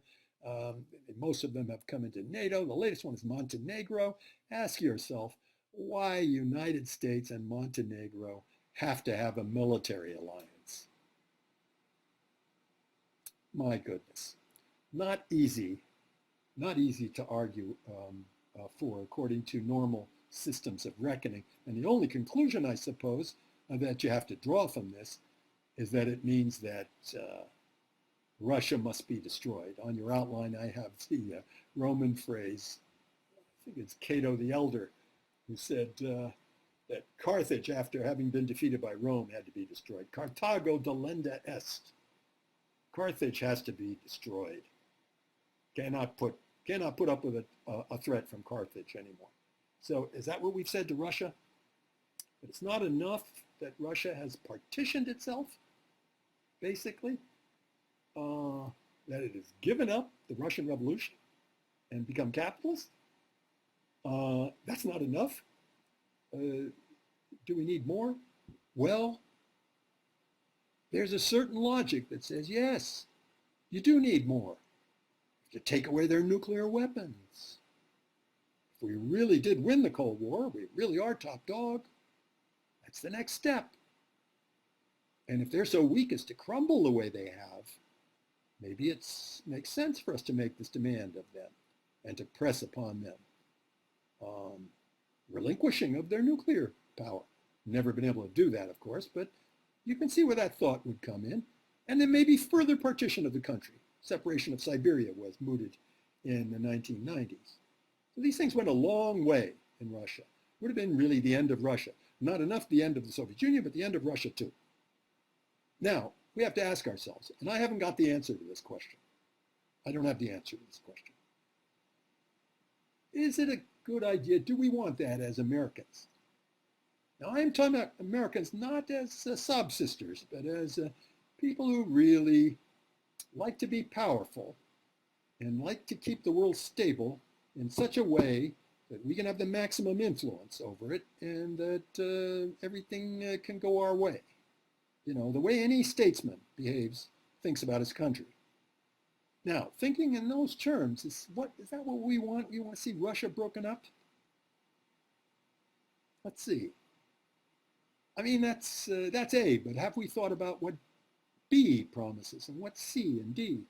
Most of them have come into NATO. The latest one is Montenegro. Ask yourself why United States and Montenegro have to have a military alliance. My goodness. Not easy to argue for according to normal systems of reckoning. And the only conclusion, I suppose, that you have to draw from this is that it means that Russia must be destroyed. On your outline, I have the Roman phrase, I think it's Cato the Elder, who said that Carthage, after having been defeated by Rome, had to be destroyed. Carthago delenda est. Carthage has to be destroyed. Cannot put up with a threat from Carthage anymore. So is that what we've said to Russia? But it's not enough that Russia has partitioned itself, basically, that it has given up the Russian Revolution and become capitalist. That's not enough. Do we need more? Well, there's a certain logic that says, yes, you do need more. To take away their nuclear weapons. If we really did win the Cold War, we really are top dog, that's the next step. And if they're so weak as to crumble the way they have, maybe it makes sense for us to make this demand of them and to press upon them. Relinquishing of their nuclear power. Never been able to do that, of course, but you can see where that thought would come in. And then maybe further partition of the country. Separation of Siberia was mooted in the 1990s. So these things went a long way in Russia. Would have been really the end of Russia. Not enough the end of the Soviet Union, but the end of Russia too. Now, we have to ask ourselves, and I haven't got the answer to this question. I don't have the answer to this question. Is it a good idea? Do we want that as Americans? Now, I'm talking about Americans not as sob-sisters, but as people who really like to be powerful and like to keep the world stable in such a way that we can have the maximum influence over it and that everything can go our way. You know, the way any statesman behaves, thinks about his country. Now, thinking in those terms, is that what we want? We want to see Russia broken up? Let's see. I mean, that's A, but have we thought about what B promises and what C and D?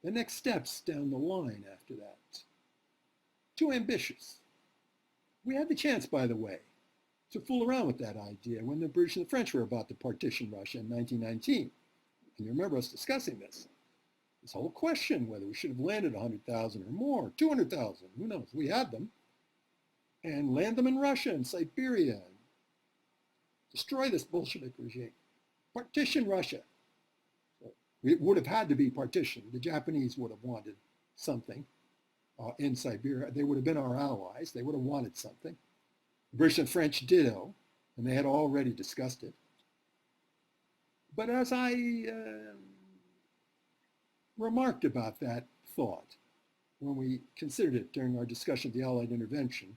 The next steps down the line after that. Too ambitious. We had the chance, by the way, to fool around with that idea when the British and the French were about to partition Russia in 1919. And you remember us discussing this. This whole question whether we should have landed 100,000 or more, 200,000, who knows? We had them. And land them in Russia and Siberia. And destroy this Bolshevik regime. Partition Russia. So it would have had to be partitioned. The Japanese would have wanted something in Siberia. They would have been our allies. They would have wanted something. The British and French ditto, and they had already discussed it. But as I remarked about that thought when we considered it during our discussion of the Allied intervention,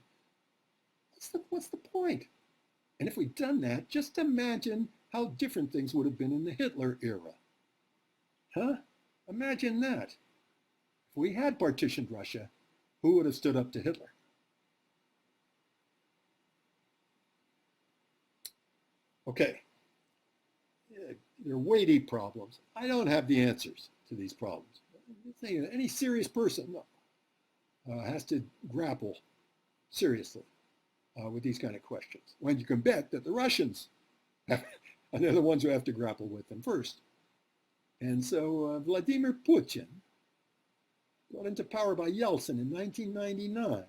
what's the point? And if we'd done that, just imagine how different things would have been in the Hitler era. Huh? Imagine that. If we had partitioned Russia, who would have stood up to Hitler? Okay. They're weighty problems. I don't have the answers to these problems. Any serious person has to grapple seriously with these kind of questions. When you can bet that the Russians have, and they're the ones who have to grapple with them first. And so Vladimir Putin, brought into power by Yeltsin in 1999,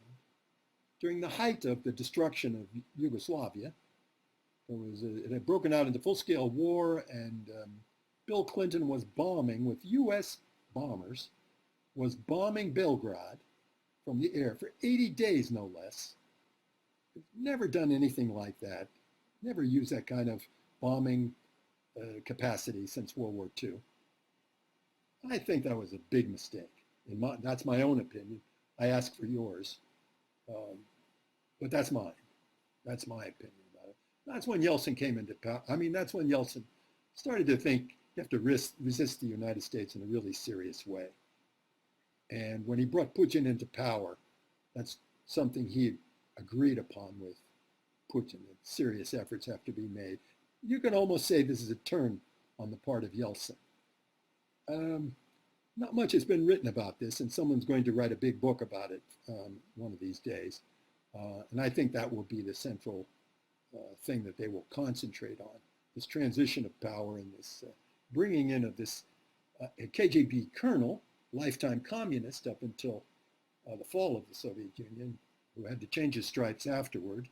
during the height of the destruction of Yugoslavia, it had broken out into full-scale war, and Bill Clinton was bombing with U.S. bombers was bombing Belgrade from the air for 80 days, no less. We've never done anything like that. Never used that kind of bombing capacity since World War II. I think that was a big mistake. That's my own opinion. I ask for yours. But that's mine. That's my opinion about it. That's when Yeltsin came into power. I mean, that's when Yeltsin started to think you have to resist the United States in a really serious way. And when he brought Putin into power, that's something he agreed upon with Putin, that serious efforts have to be made. You can almost say this is a turn on the part of Yeltsin. Not much has been written about this, and someone's going to write a big book about it one of these days. And I think that will be the central thing that they will concentrate on, this transition of power and this bringing in of this KGB colonel, lifetime communist up until the fall of the Soviet Union, who had to change his stripes afterward.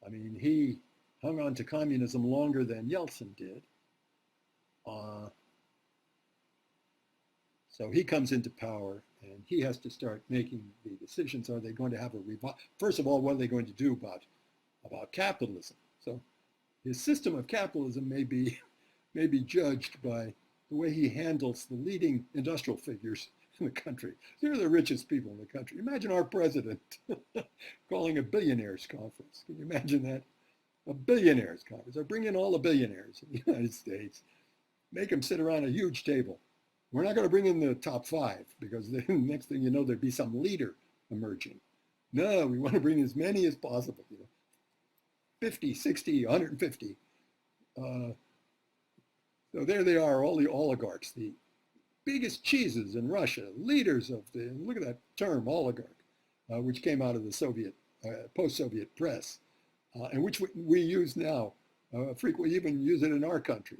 I mean, he hung on to communism longer than Yeltsin did. So he comes into power and he has to start making the decisions. Are they going to have a revival? First of all, what are they going to do about capitalism? So his system of capitalism may be judged by the way he handles the leading industrial figures in the country. They're the richest people in the country. Imagine our president calling a billionaires conference. Can you imagine that? A billionaires conference. Or bring in all the billionaires in the United States. Make them sit around a huge table. We're not going to bring in the top 5 because the next thing you know, there'd be some leader emerging. No, we want to bring as many as possible. 50, 60, 150. So there they are, all the oligarchs, the biggest cheeses in Russia, leaders of look at that term, oligarch, which came out of the Soviet, post-Soviet press, and which we use now, frequently even use it in our country,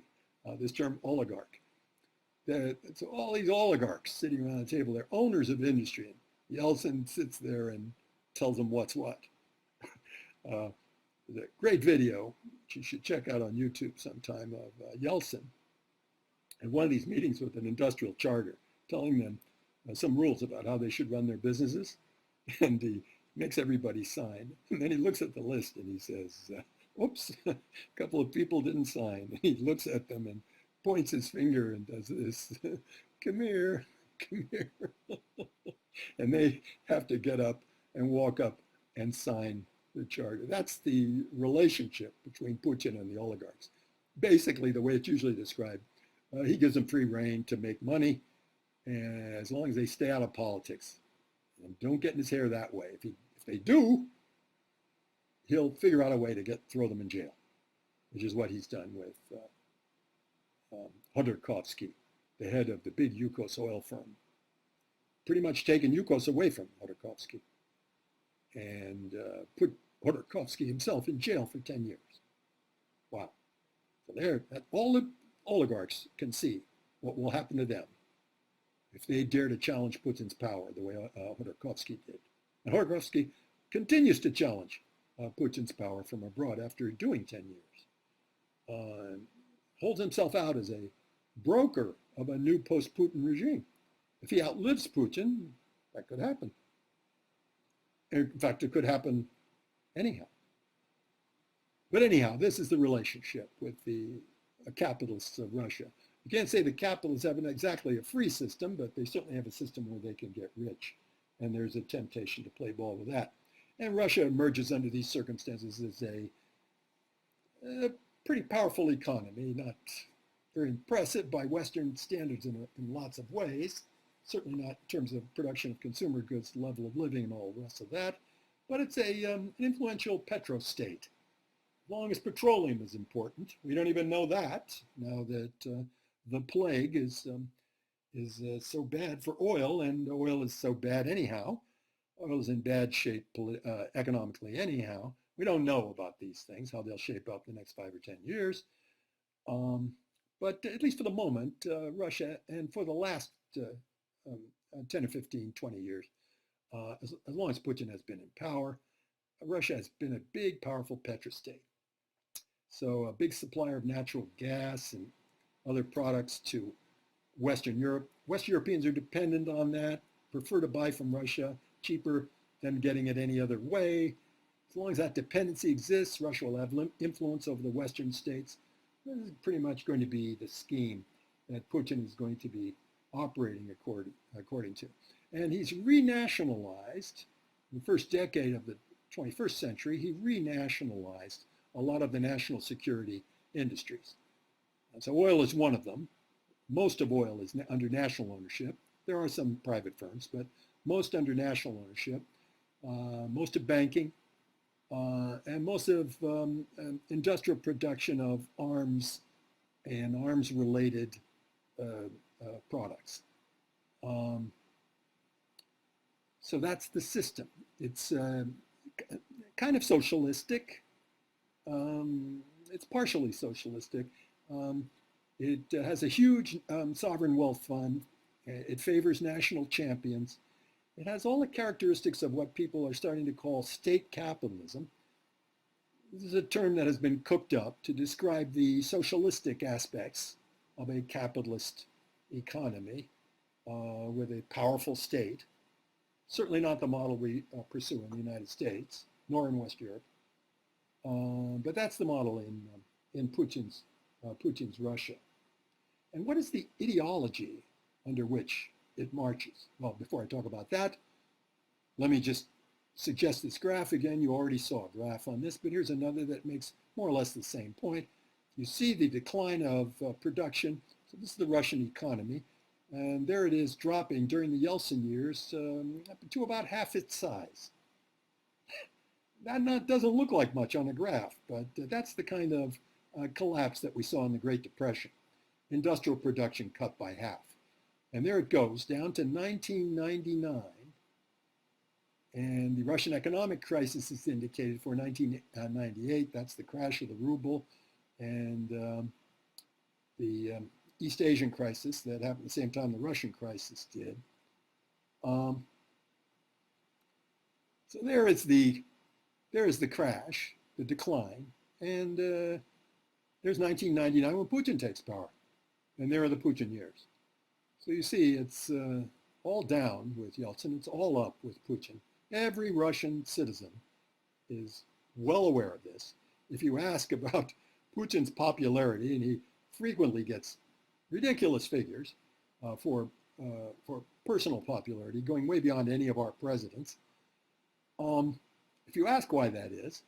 this term oligarch. It's all these oligarchs sitting around the table. They're owners of industry. And Yeltsin sits there and tells them what's what. There's a great video, which you should check out on YouTube sometime, of Yeltsin at one of these meetings with an industrial charter, telling them some rules about how they should run their businesses. And he makes everybody sign. And then he looks at the list and he says, oops, a couple of people didn't sign. And he looks at them and points his finger and does this, come here, come here. And they have to get up and walk up and sign the charter. That's the relationship between Putin and the oligarchs. Basically, the way it's usually described, he gives them free rein to make money, and as long as they stay out of politics and don't get in his hair that way. If they do, he'll figure out a way to throw them in jail, which is what he's done with Khodorkovsky, the head of the big Yukos oil firm. Pretty much taken Yukos away from Khodorkovsky and put Khodorkovsky himself in jail for 10 years. Wow. So all the oligarchs can see what will happen to them if they dare to challenge Putin's power the way Khodorkovsky did. And Khodorkovsky continues to challenge Putin's power from abroad after doing 10 years. Holds himself out as a broker of a new post-Putin regime. If he outlives Putin, that could happen. In fact, it could happen anyhow. But anyhow, this is the relationship with the capitalists of Russia. You can't say the capitalists have exactly a free system, but they certainly have a system where they can get rich. And there's a temptation to play ball with that. And Russia emerges under these circumstances as a pretty powerful economy, not very impressive by Western standards in lots of ways, certainly not in terms of production of consumer goods, level of living, and all the rest of that, but it's an influential petro-state. As long as petroleum is important, we don't even know that now that the plague is so bad for oil, and oil is so bad anyhow. Oil is in bad shape economically anyhow. We don't know about these things, how they'll shape up the next 5 or 10 years. But at least for the moment, Russia, and for the last 10 or 15, 20 years, as long as Putin has been in power, Russia has been a big, powerful petrostate. So a big supplier of natural gas and other products to Western Europe. West Europeans are dependent on that, prefer to buy from Russia, cheaper than getting it any other way. As long as that dependency exists, Russia will have influence over the Western states. This is pretty much going to be the scheme that Putin is going to be operating according to. And he's renationalized, in the first decade of the 21st century, he renationalized a lot of the national security industries. And so oil is one of them. Most of oil is under national ownership. There are some private firms, but most under national ownership. Most of banking, and most of industrial production of arms and arms-related products. So that's the system. It's kind of socialistic. It's partially socialistic. It has a huge sovereign wealth fund. It favors national champions. It has all the characteristics of what people are starting to call state capitalism. This is a term that has been cooked up to describe the socialistic aspects of a capitalist economy with a powerful state. Certainly not the model we pursue in the United States, nor in West Europe. But that's the model in Putin's Russia. And what is the ideology under which it marches? Well, before I talk about that, let me just suggest this graph again. You already saw a graph on this, but here's another that makes more or less the same point. You see the decline of production. So this is the Russian economy. And there it is dropping during the Yeltsin years up to about half its size. That doesn't look like much on a graph, but that's the kind of collapse that we saw in the Great Depression. Industrial production cut by half. And there it goes, down to 1999. And the Russian economic crisis is indicated for 1998. That's the crash of the ruble and the East Asian crisis that happened at the same time the Russian crisis did. So there is the crash, the decline, and there's 1999 when Putin takes power. And there are the Putin years. So you see, it's all down with Yeltsin. It's all up with Putin. Every Russian citizen is well aware of this. If you ask about Putin's popularity, and he frequently gets ridiculous figures for personal popularity, going way beyond any of our presidents. If you ask why that is,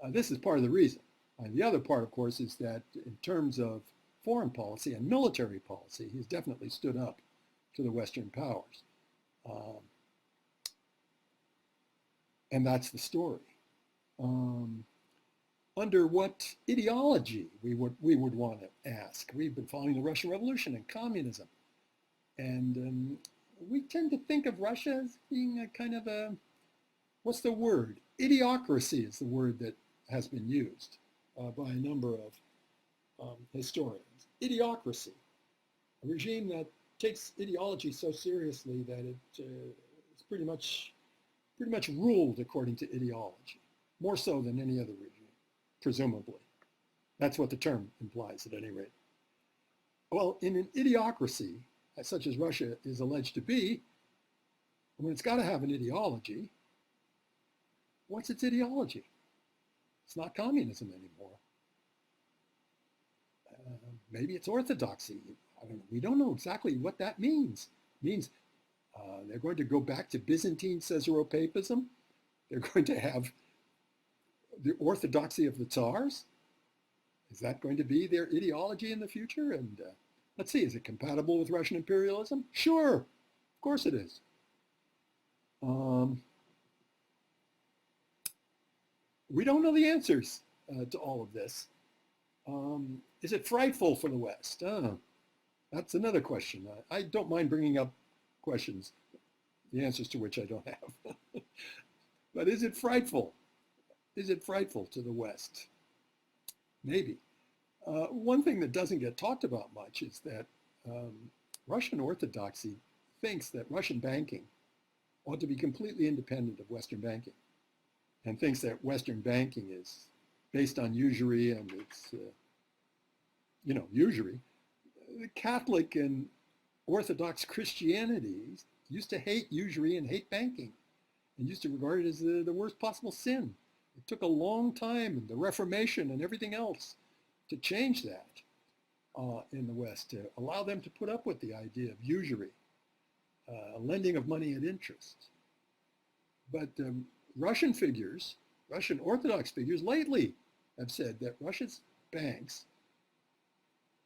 this is part of the reason. The other part, of course, is that in terms of foreign policy and military policy, he's definitely stood up to the Western powers. And that's the story. Under what ideology we would want to ask? We've been following the Russian Revolution and communism. And we tend to think of Russia as being a kind of a, what's the word? Idiocracy is the word that has been used by a number of historians. Idiocracy, a regime that takes ideology so seriously that it is pretty much ruled according to ideology, more so than any other regime, presumably. That's what the term implies at any rate. Well, in an idiocracy, such as Russia is alleged to be, when it's got to have an ideology, what's its ideology? It's not communism anymore. Maybe it's orthodoxy. I don't know. We don't know exactly what that means. It means they're going to go back to Byzantine Caesaropapism. They're going to have the orthodoxy of the Tsars. Is that going to be their ideology in the future? And let's see, is it compatible with Russian imperialism? Sure, of course it is. We don't know the answers to all of this. Is it frightful for the West? That's another question. I don't mind bringing up questions, the answers to which I don't have. But is it frightful? Is it frightful to the West? Maybe. One thing that doesn't get talked about much is that Russian orthodoxy thinks that Russian banking ought to be completely independent of Western banking, and thinks that Western banking is based on usury, and it's, usury. The Catholic and Orthodox Christianity used to hate usury and hate banking and used to regard it as the worst possible sin. It took a long time, and the Reformation and everything else, to change that in the West, to allow them to put up with the idea of usury, lending of money at interest. But Russian figures, Russian Orthodox figures lately have said that Russia's banks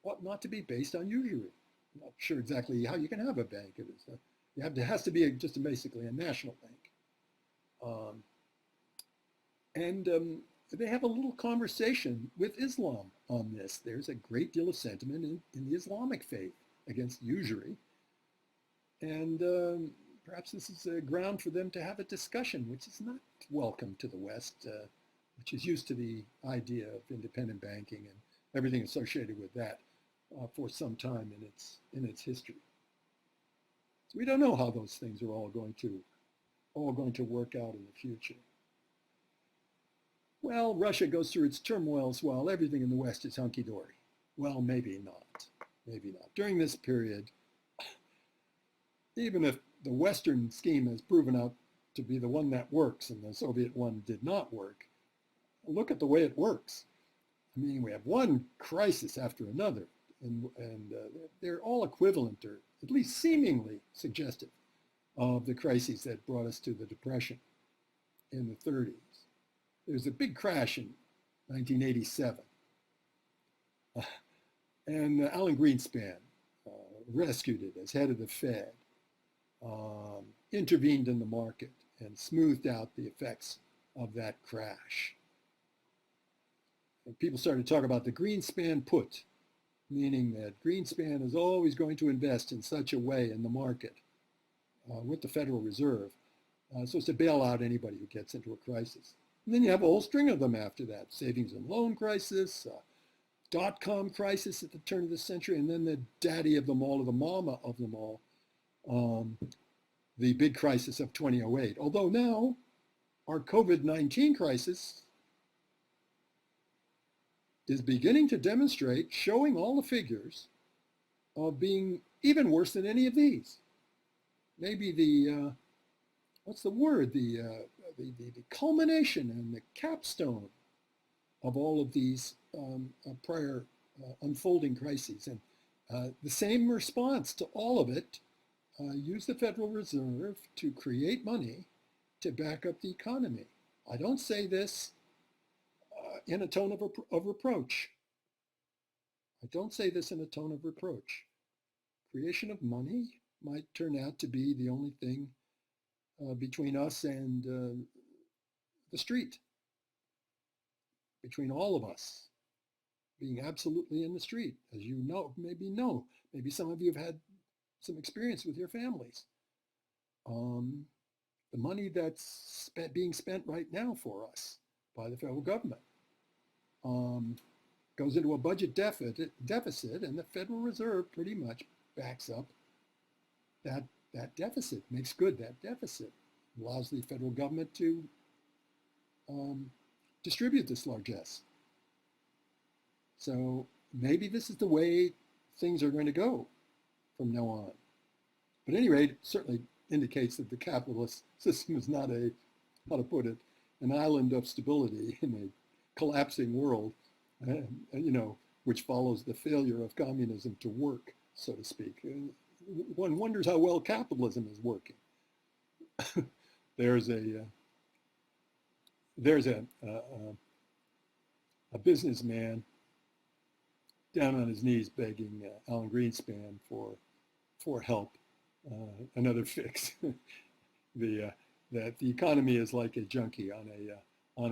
ought not to be based on usury. I'm not sure exactly how you can have a bank. It has to be just basically a national bank. They have a little conversation with Islam on this. There's a great deal of sentiment in the Islamic faith against usury. And perhaps this is a ground for them to have a discussion, which is not welcome to the West, which is used to the idea of independent banking and everything associated with that for some time in its history. So we don't know how those things are all going to work out in the future. Well, Russia goes through its turmoils while everything in the West is hunky-dory. Well, maybe not. Maybe not. During this period, even if the Western scheme has proven out to be the one that works and the Soviet one did not work, look at the way it works. I mean, we have one crisis after another, and they're all equivalent, or at least seemingly suggestive of the crises that brought us to the Depression in the 30s. There was a big crash in 1987, and Alan Greenspan rescued it as head of the Fed, intervened in the market, and smoothed out the effects of that crash. And people started to talk about the Greenspan put, meaning that Greenspan is always going to invest in such a way in the market with the Federal Reserve so as to bail out anybody who gets into a crisis. And then you have a whole string of them after that. Savings and loan crisis, dot-com crisis at the turn of the century, and then the daddy of them all, or the mama of them all, the big crisis of 2008. Although now our COVID-19 crisis is beginning to demonstrate, showing all the figures of being even worse than any of these. Maybe the, what's the word? The culmination and the capstone of all of these prior unfolding crises. And the same response to all of it, use the Federal Reserve to create money to back up the economy. I don't say this in a tone of reproach. I don't say this in a tone of reproach. Creation of money might turn out to be the only thing between us and the street, between all of us being absolutely in the street, as you know. Maybe some of you have had some experience with your families. The money that's being spent right now for us by the federal government goes into a budget deficit, and the Federal Reserve pretty much backs up that deficit, makes good that deficit, allows the federal government to distribute this largesse. So maybe this is the way things are going to go from now on. But at any rate, it certainly indicates that the capitalist system is not how to put it, an island of stability in a collapsing world, which follows the failure of communism to work, so to speak. One wonders how well capitalism is working. There's a businessman down on his knees begging Alan Greenspan for help, another fix. That the economy is like a junkie on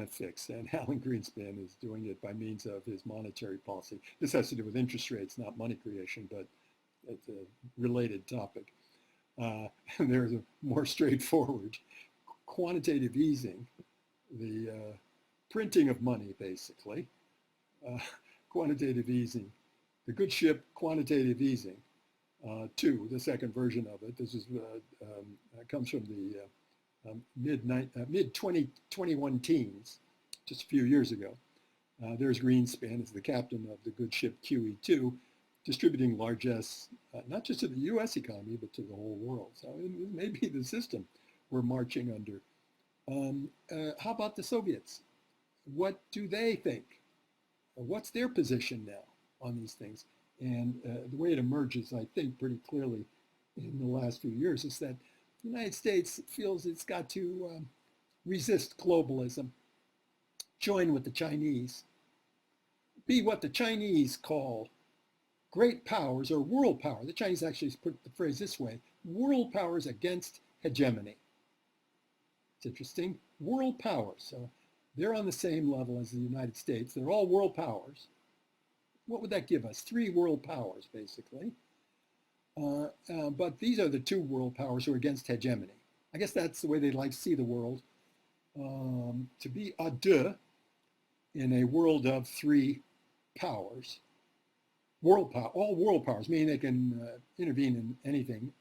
a fix, and Alan Greenspan is doing it by means of his monetary policy. This has to do with interest rates, not money creation, but it's a related topic. There's a more straightforward quantitative easing, the printing of money, basically. Quantitative easing, the good ship quantitative easing. 2, the second version of it. This is comes from the mid 2021 teens, just a few years ago. There's Greenspan as the captain of the good ship QE2, distributing largesse, not just to the U.S. economy, but to the whole world. So it may be the system we're marching under. How about the Soviets? What do they think? What's their position now on these things? And the way it emerges, I think, pretty clearly in the last few years is that the United States feels it's got to resist globalism, join with the Chinese, be what the Chinese call great powers or world power. The Chinese actually put the phrase this way: world powers against hegemony. It's interesting. World powers. So they're on the same level as the United States. They're all world powers. What would that give us? 3 world powers, basically. But these are the 2 world powers who are against hegemony. I guess that's the way they'd like to see the world, to be à deux in a world of 3 powers. World power, all world powers, meaning they can intervene in anything,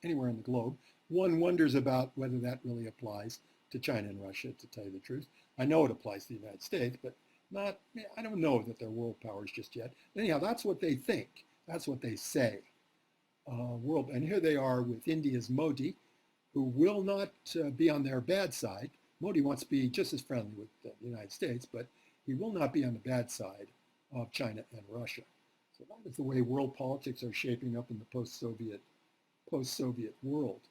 anywhere in the globe. One wonders about whether that really applies to China and Russia, to tell you the truth. I know it applies to the United States, but I don't know that they're world powers just yet. Anyhow, that's what they think. That's what they say. And here they are with India's Modi, who will not be on their bad side. Modi wants to be just as friendly with the United States, but he will not be on the bad side of China and Russia. So that is the way world politics are shaping up in the post-Soviet world.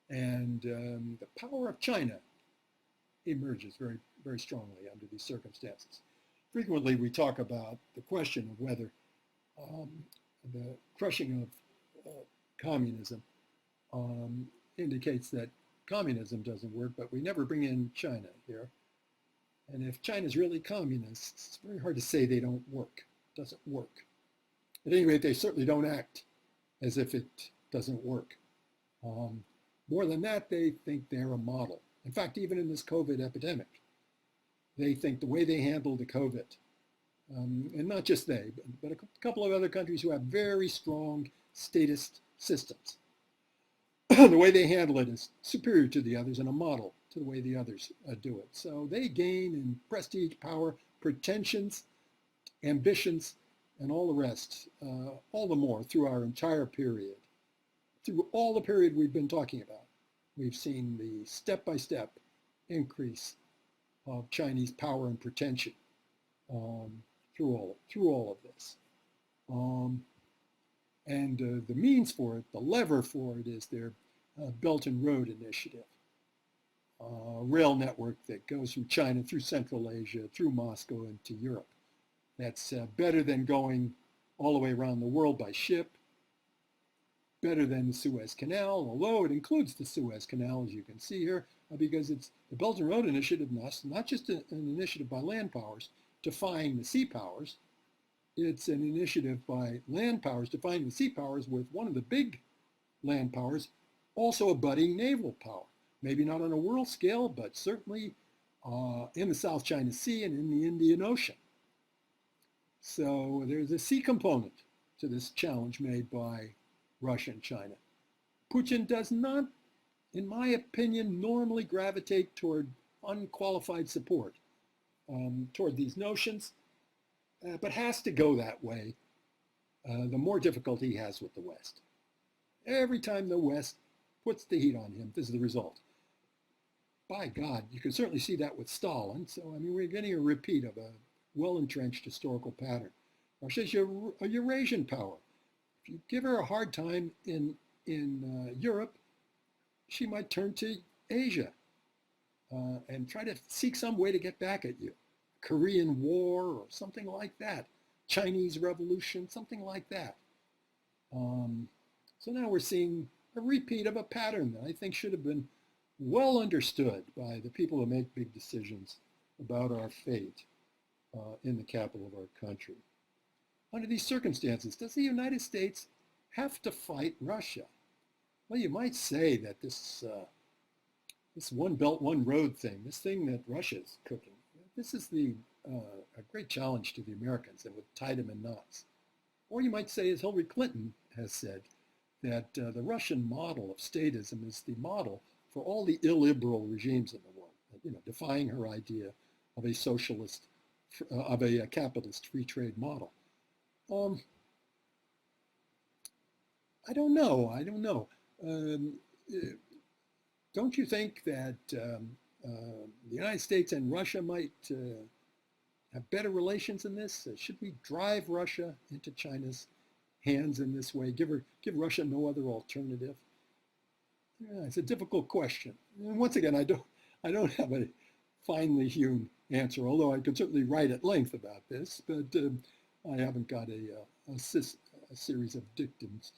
And the power of China emerges very, very strongly under these circumstances. Frequently, we talk about the question of whether the crushing of communism indicates that communism doesn't work, but we never bring in China here. And if China's really communist, it's very hard to say they don't work. It doesn't work. At any rate, they certainly don't act as if it doesn't work. More than that, they think they're a model. In fact, even in this COVID epidemic, they think the way they handled the COVID, and not just they, but a couple of other countries who have very strong statist systems, the way they handle it is superior to the others and a model to the way the others do it. So they gain in prestige, power, pretensions, ambitions, and all the rest, all the more through our entire period. Through all the period we've been talking about, we've seen the step-by-step increase of Chinese power and pretension through all of this. The means for it, the lever for it, is their Belt and Road Initiative, rail network that goes from China through Central Asia, through Moscow into Europe. That's better than going all the way around the world by ship, better than the Suez Canal, although it includes the Suez Canal, as you can see here, because it's the Belt and Road Initiative, not just an initiative by land powers defying the sea powers. It's an initiative by land powers defying the sea powers, with one of the big land powers also a budding naval power. Maybe not on a world scale, but certainly in the South China Sea and in the Indian Ocean. So there's a sea component to this challenge made by Russia and China. Putin does not, in my opinion, normally gravitate toward unqualified support toward these notions, but has to go that way the more difficulty he has with the West. Every time the West puts the heat on him, this is the result. By God, you can certainly see that with Stalin. So, I mean, we're getting a repeat of a well-entrenched historical pattern. Russia's a Eurasian power. If you give her a hard time in Europe, she might turn to Asia and try to seek some way to get back at you. Korean War or something like that. Chinese Revolution, something like that. So now we're seeing a repeat of a pattern that I think should have been well understood by the people who make big decisions about our fate in the capital of our country. Under these circumstances, does the United States have to fight Russia? Well, you might say that this one belt, one road thing, this thing that Russia's cooking, this is a great challenge to the Americans that would tie them in knots. Or you might say, as Hillary Clinton has said, that the Russian model of statism is the model for all the illiberal regimes in the world, defying her idea of a socialist, of a capitalist free trade model. I don't know. I don't know. Um, uh, don't you think that the United States and Russia might have better relations in this? Should we drive Russia into China's hands in this way? Give Russia no other alternative? Yeah, it's a difficult question. And once again, I don't have a finely hewn answer, although I could certainly write at length about this, but I haven't got a series of dictums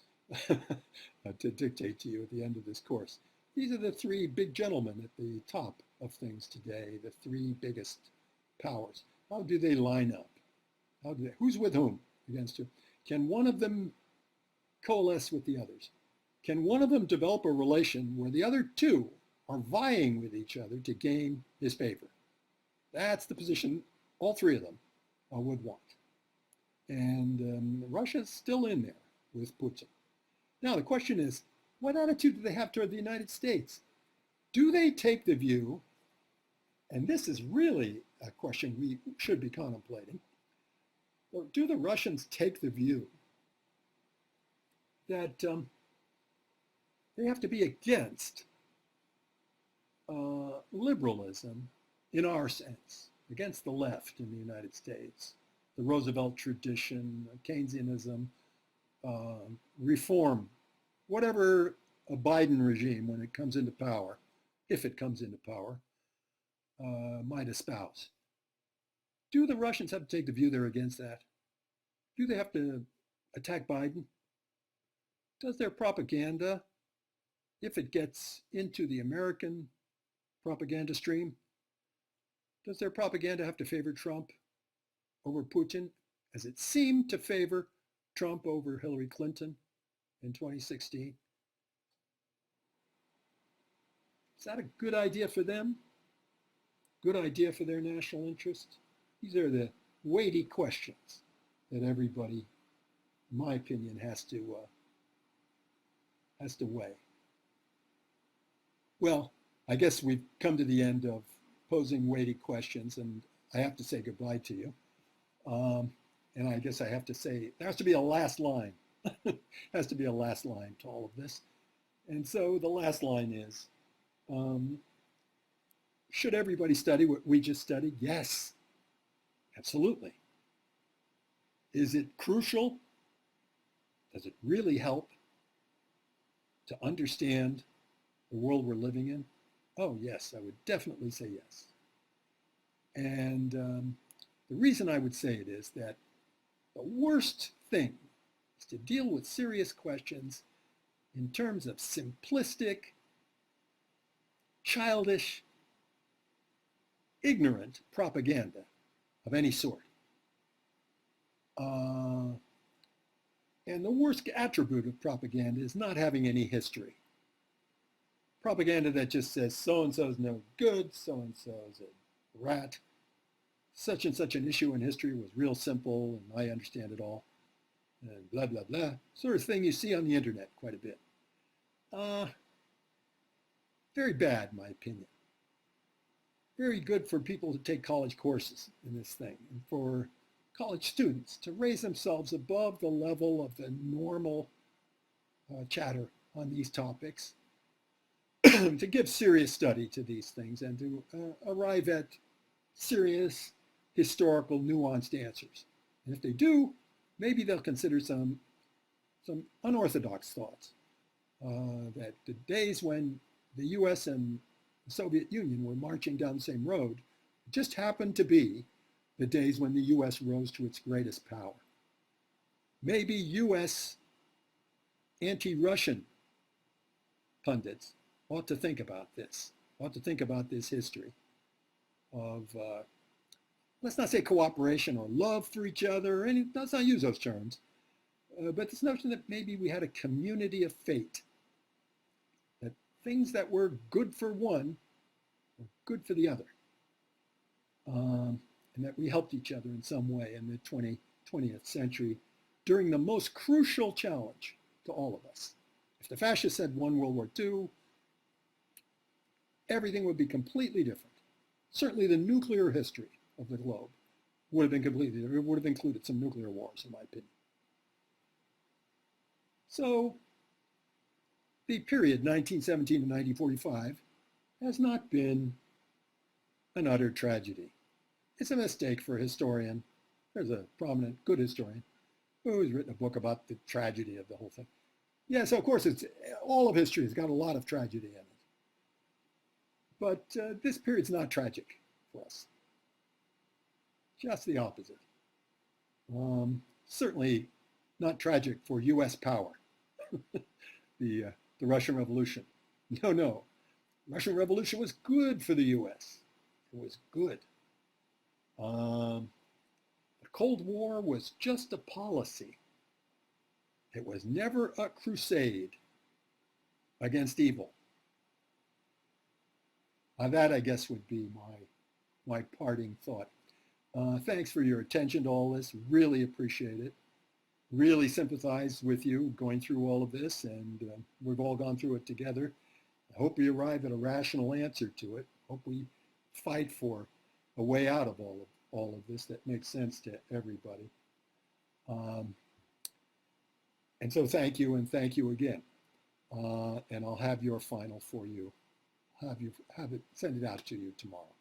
to dictate to you at the end of this course. These are the three big gentlemen at the top of things today, the three biggest powers. How do they line up? Who's with whom against who? Can one of them coalesce with the others? Can one of them develop a relation where the other two are vying with each other to gain his favor? That's the position all three of them would want. And Russia's still in there with Putin. Now the question is, what attitude do they have toward the United States? Do they take the view, and this is really a question we should be contemplating, or do the Russians take the view that they have to be against liberalism in our sense, against the left in the United States, the Roosevelt tradition, Keynesianism, reform, whatever a Biden regime, when it comes into power, if it comes into power, might espouse. Do the Russians have to take the view they're against that? Do they have to attack Biden? Does their propaganda, if it gets into the American propaganda stream, does their propaganda have to favor Trump over Putin, as it seemed to favor Trump over Hillary Clinton in 2016? Is that a good idea for them? Good idea for their national interest? These are the weighty questions that everybody, in my opinion, has to weigh. Well, I guess we've come to the end of posing weighty questions, and I have to say goodbye to you. And I guess I have to say, there has to be a last line. Has to be a last line to all of this. And so the last line is, should everybody study what we just studied? Yes, absolutely. Is it crucial? Does it really help to understand the world we're living in? Oh, yes, I would definitely say yes. And the reason I would say it is that the worst thing is to deal with serious questions in terms of simplistic, childish, ignorant propaganda of any sort. And the worst attribute of propaganda is not having any history. Propaganda that just says so-and-so's no good, so-and-so's a rat, such and such an issue in history was real simple and I understand it all, and blah, blah, blah, sort of thing you see on the internet quite a bit. Very bad, in my opinion. Very good for people to take college courses in this thing, and for college students to raise themselves above the level of the normal chatter on these topics, to give serious study to these things and to arrive at serious, historical, nuanced answers. And if they do, maybe they'll consider some unorthodox thoughts. That the days when the US and the Soviet Union were marching down the same road just happened to be the days when the US rose to its greatest power. Maybe US anti-Russian pundits ought to think about this, ought to think about this history of, let's not say cooperation or love for each other, and let's not use those terms, but this notion that maybe we had a community of fate, that things that were good for one were good for the other, and that we helped each other in some way in the 20th century during the most crucial challenge to all of us. If the fascists had won World War II, everything would be completely different. Certainly the nuclear history of the globe would have been completely different. It would have included some nuclear wars, in my opinion. So the period 1917 to 1945 has not been an utter tragedy. It's a mistake for a historian. There's a prominent, good historian who's written a book about the tragedy of the whole thing. Yes, of course, all of history has got a lot of tragedy in it. But this period's not tragic for us. Just the opposite. Certainly not tragic for U.S. power, the Russian Revolution. No, no. The Russian Revolution was good for the U.S. It was good. The Cold War was just a policy. It was never a crusade against evil. That, I guess, would be my parting thought. Thanks for your attention to all this. Really appreciate it. Really sympathize with you going through all of this, and we've all gone through it together. I hope we arrive at a rational answer to it. Hope we fight for a way out of all of this that makes sense to everybody. And so thank you, and thank you again. And I'll have your final for you. Have it, send it out to you tomorrow.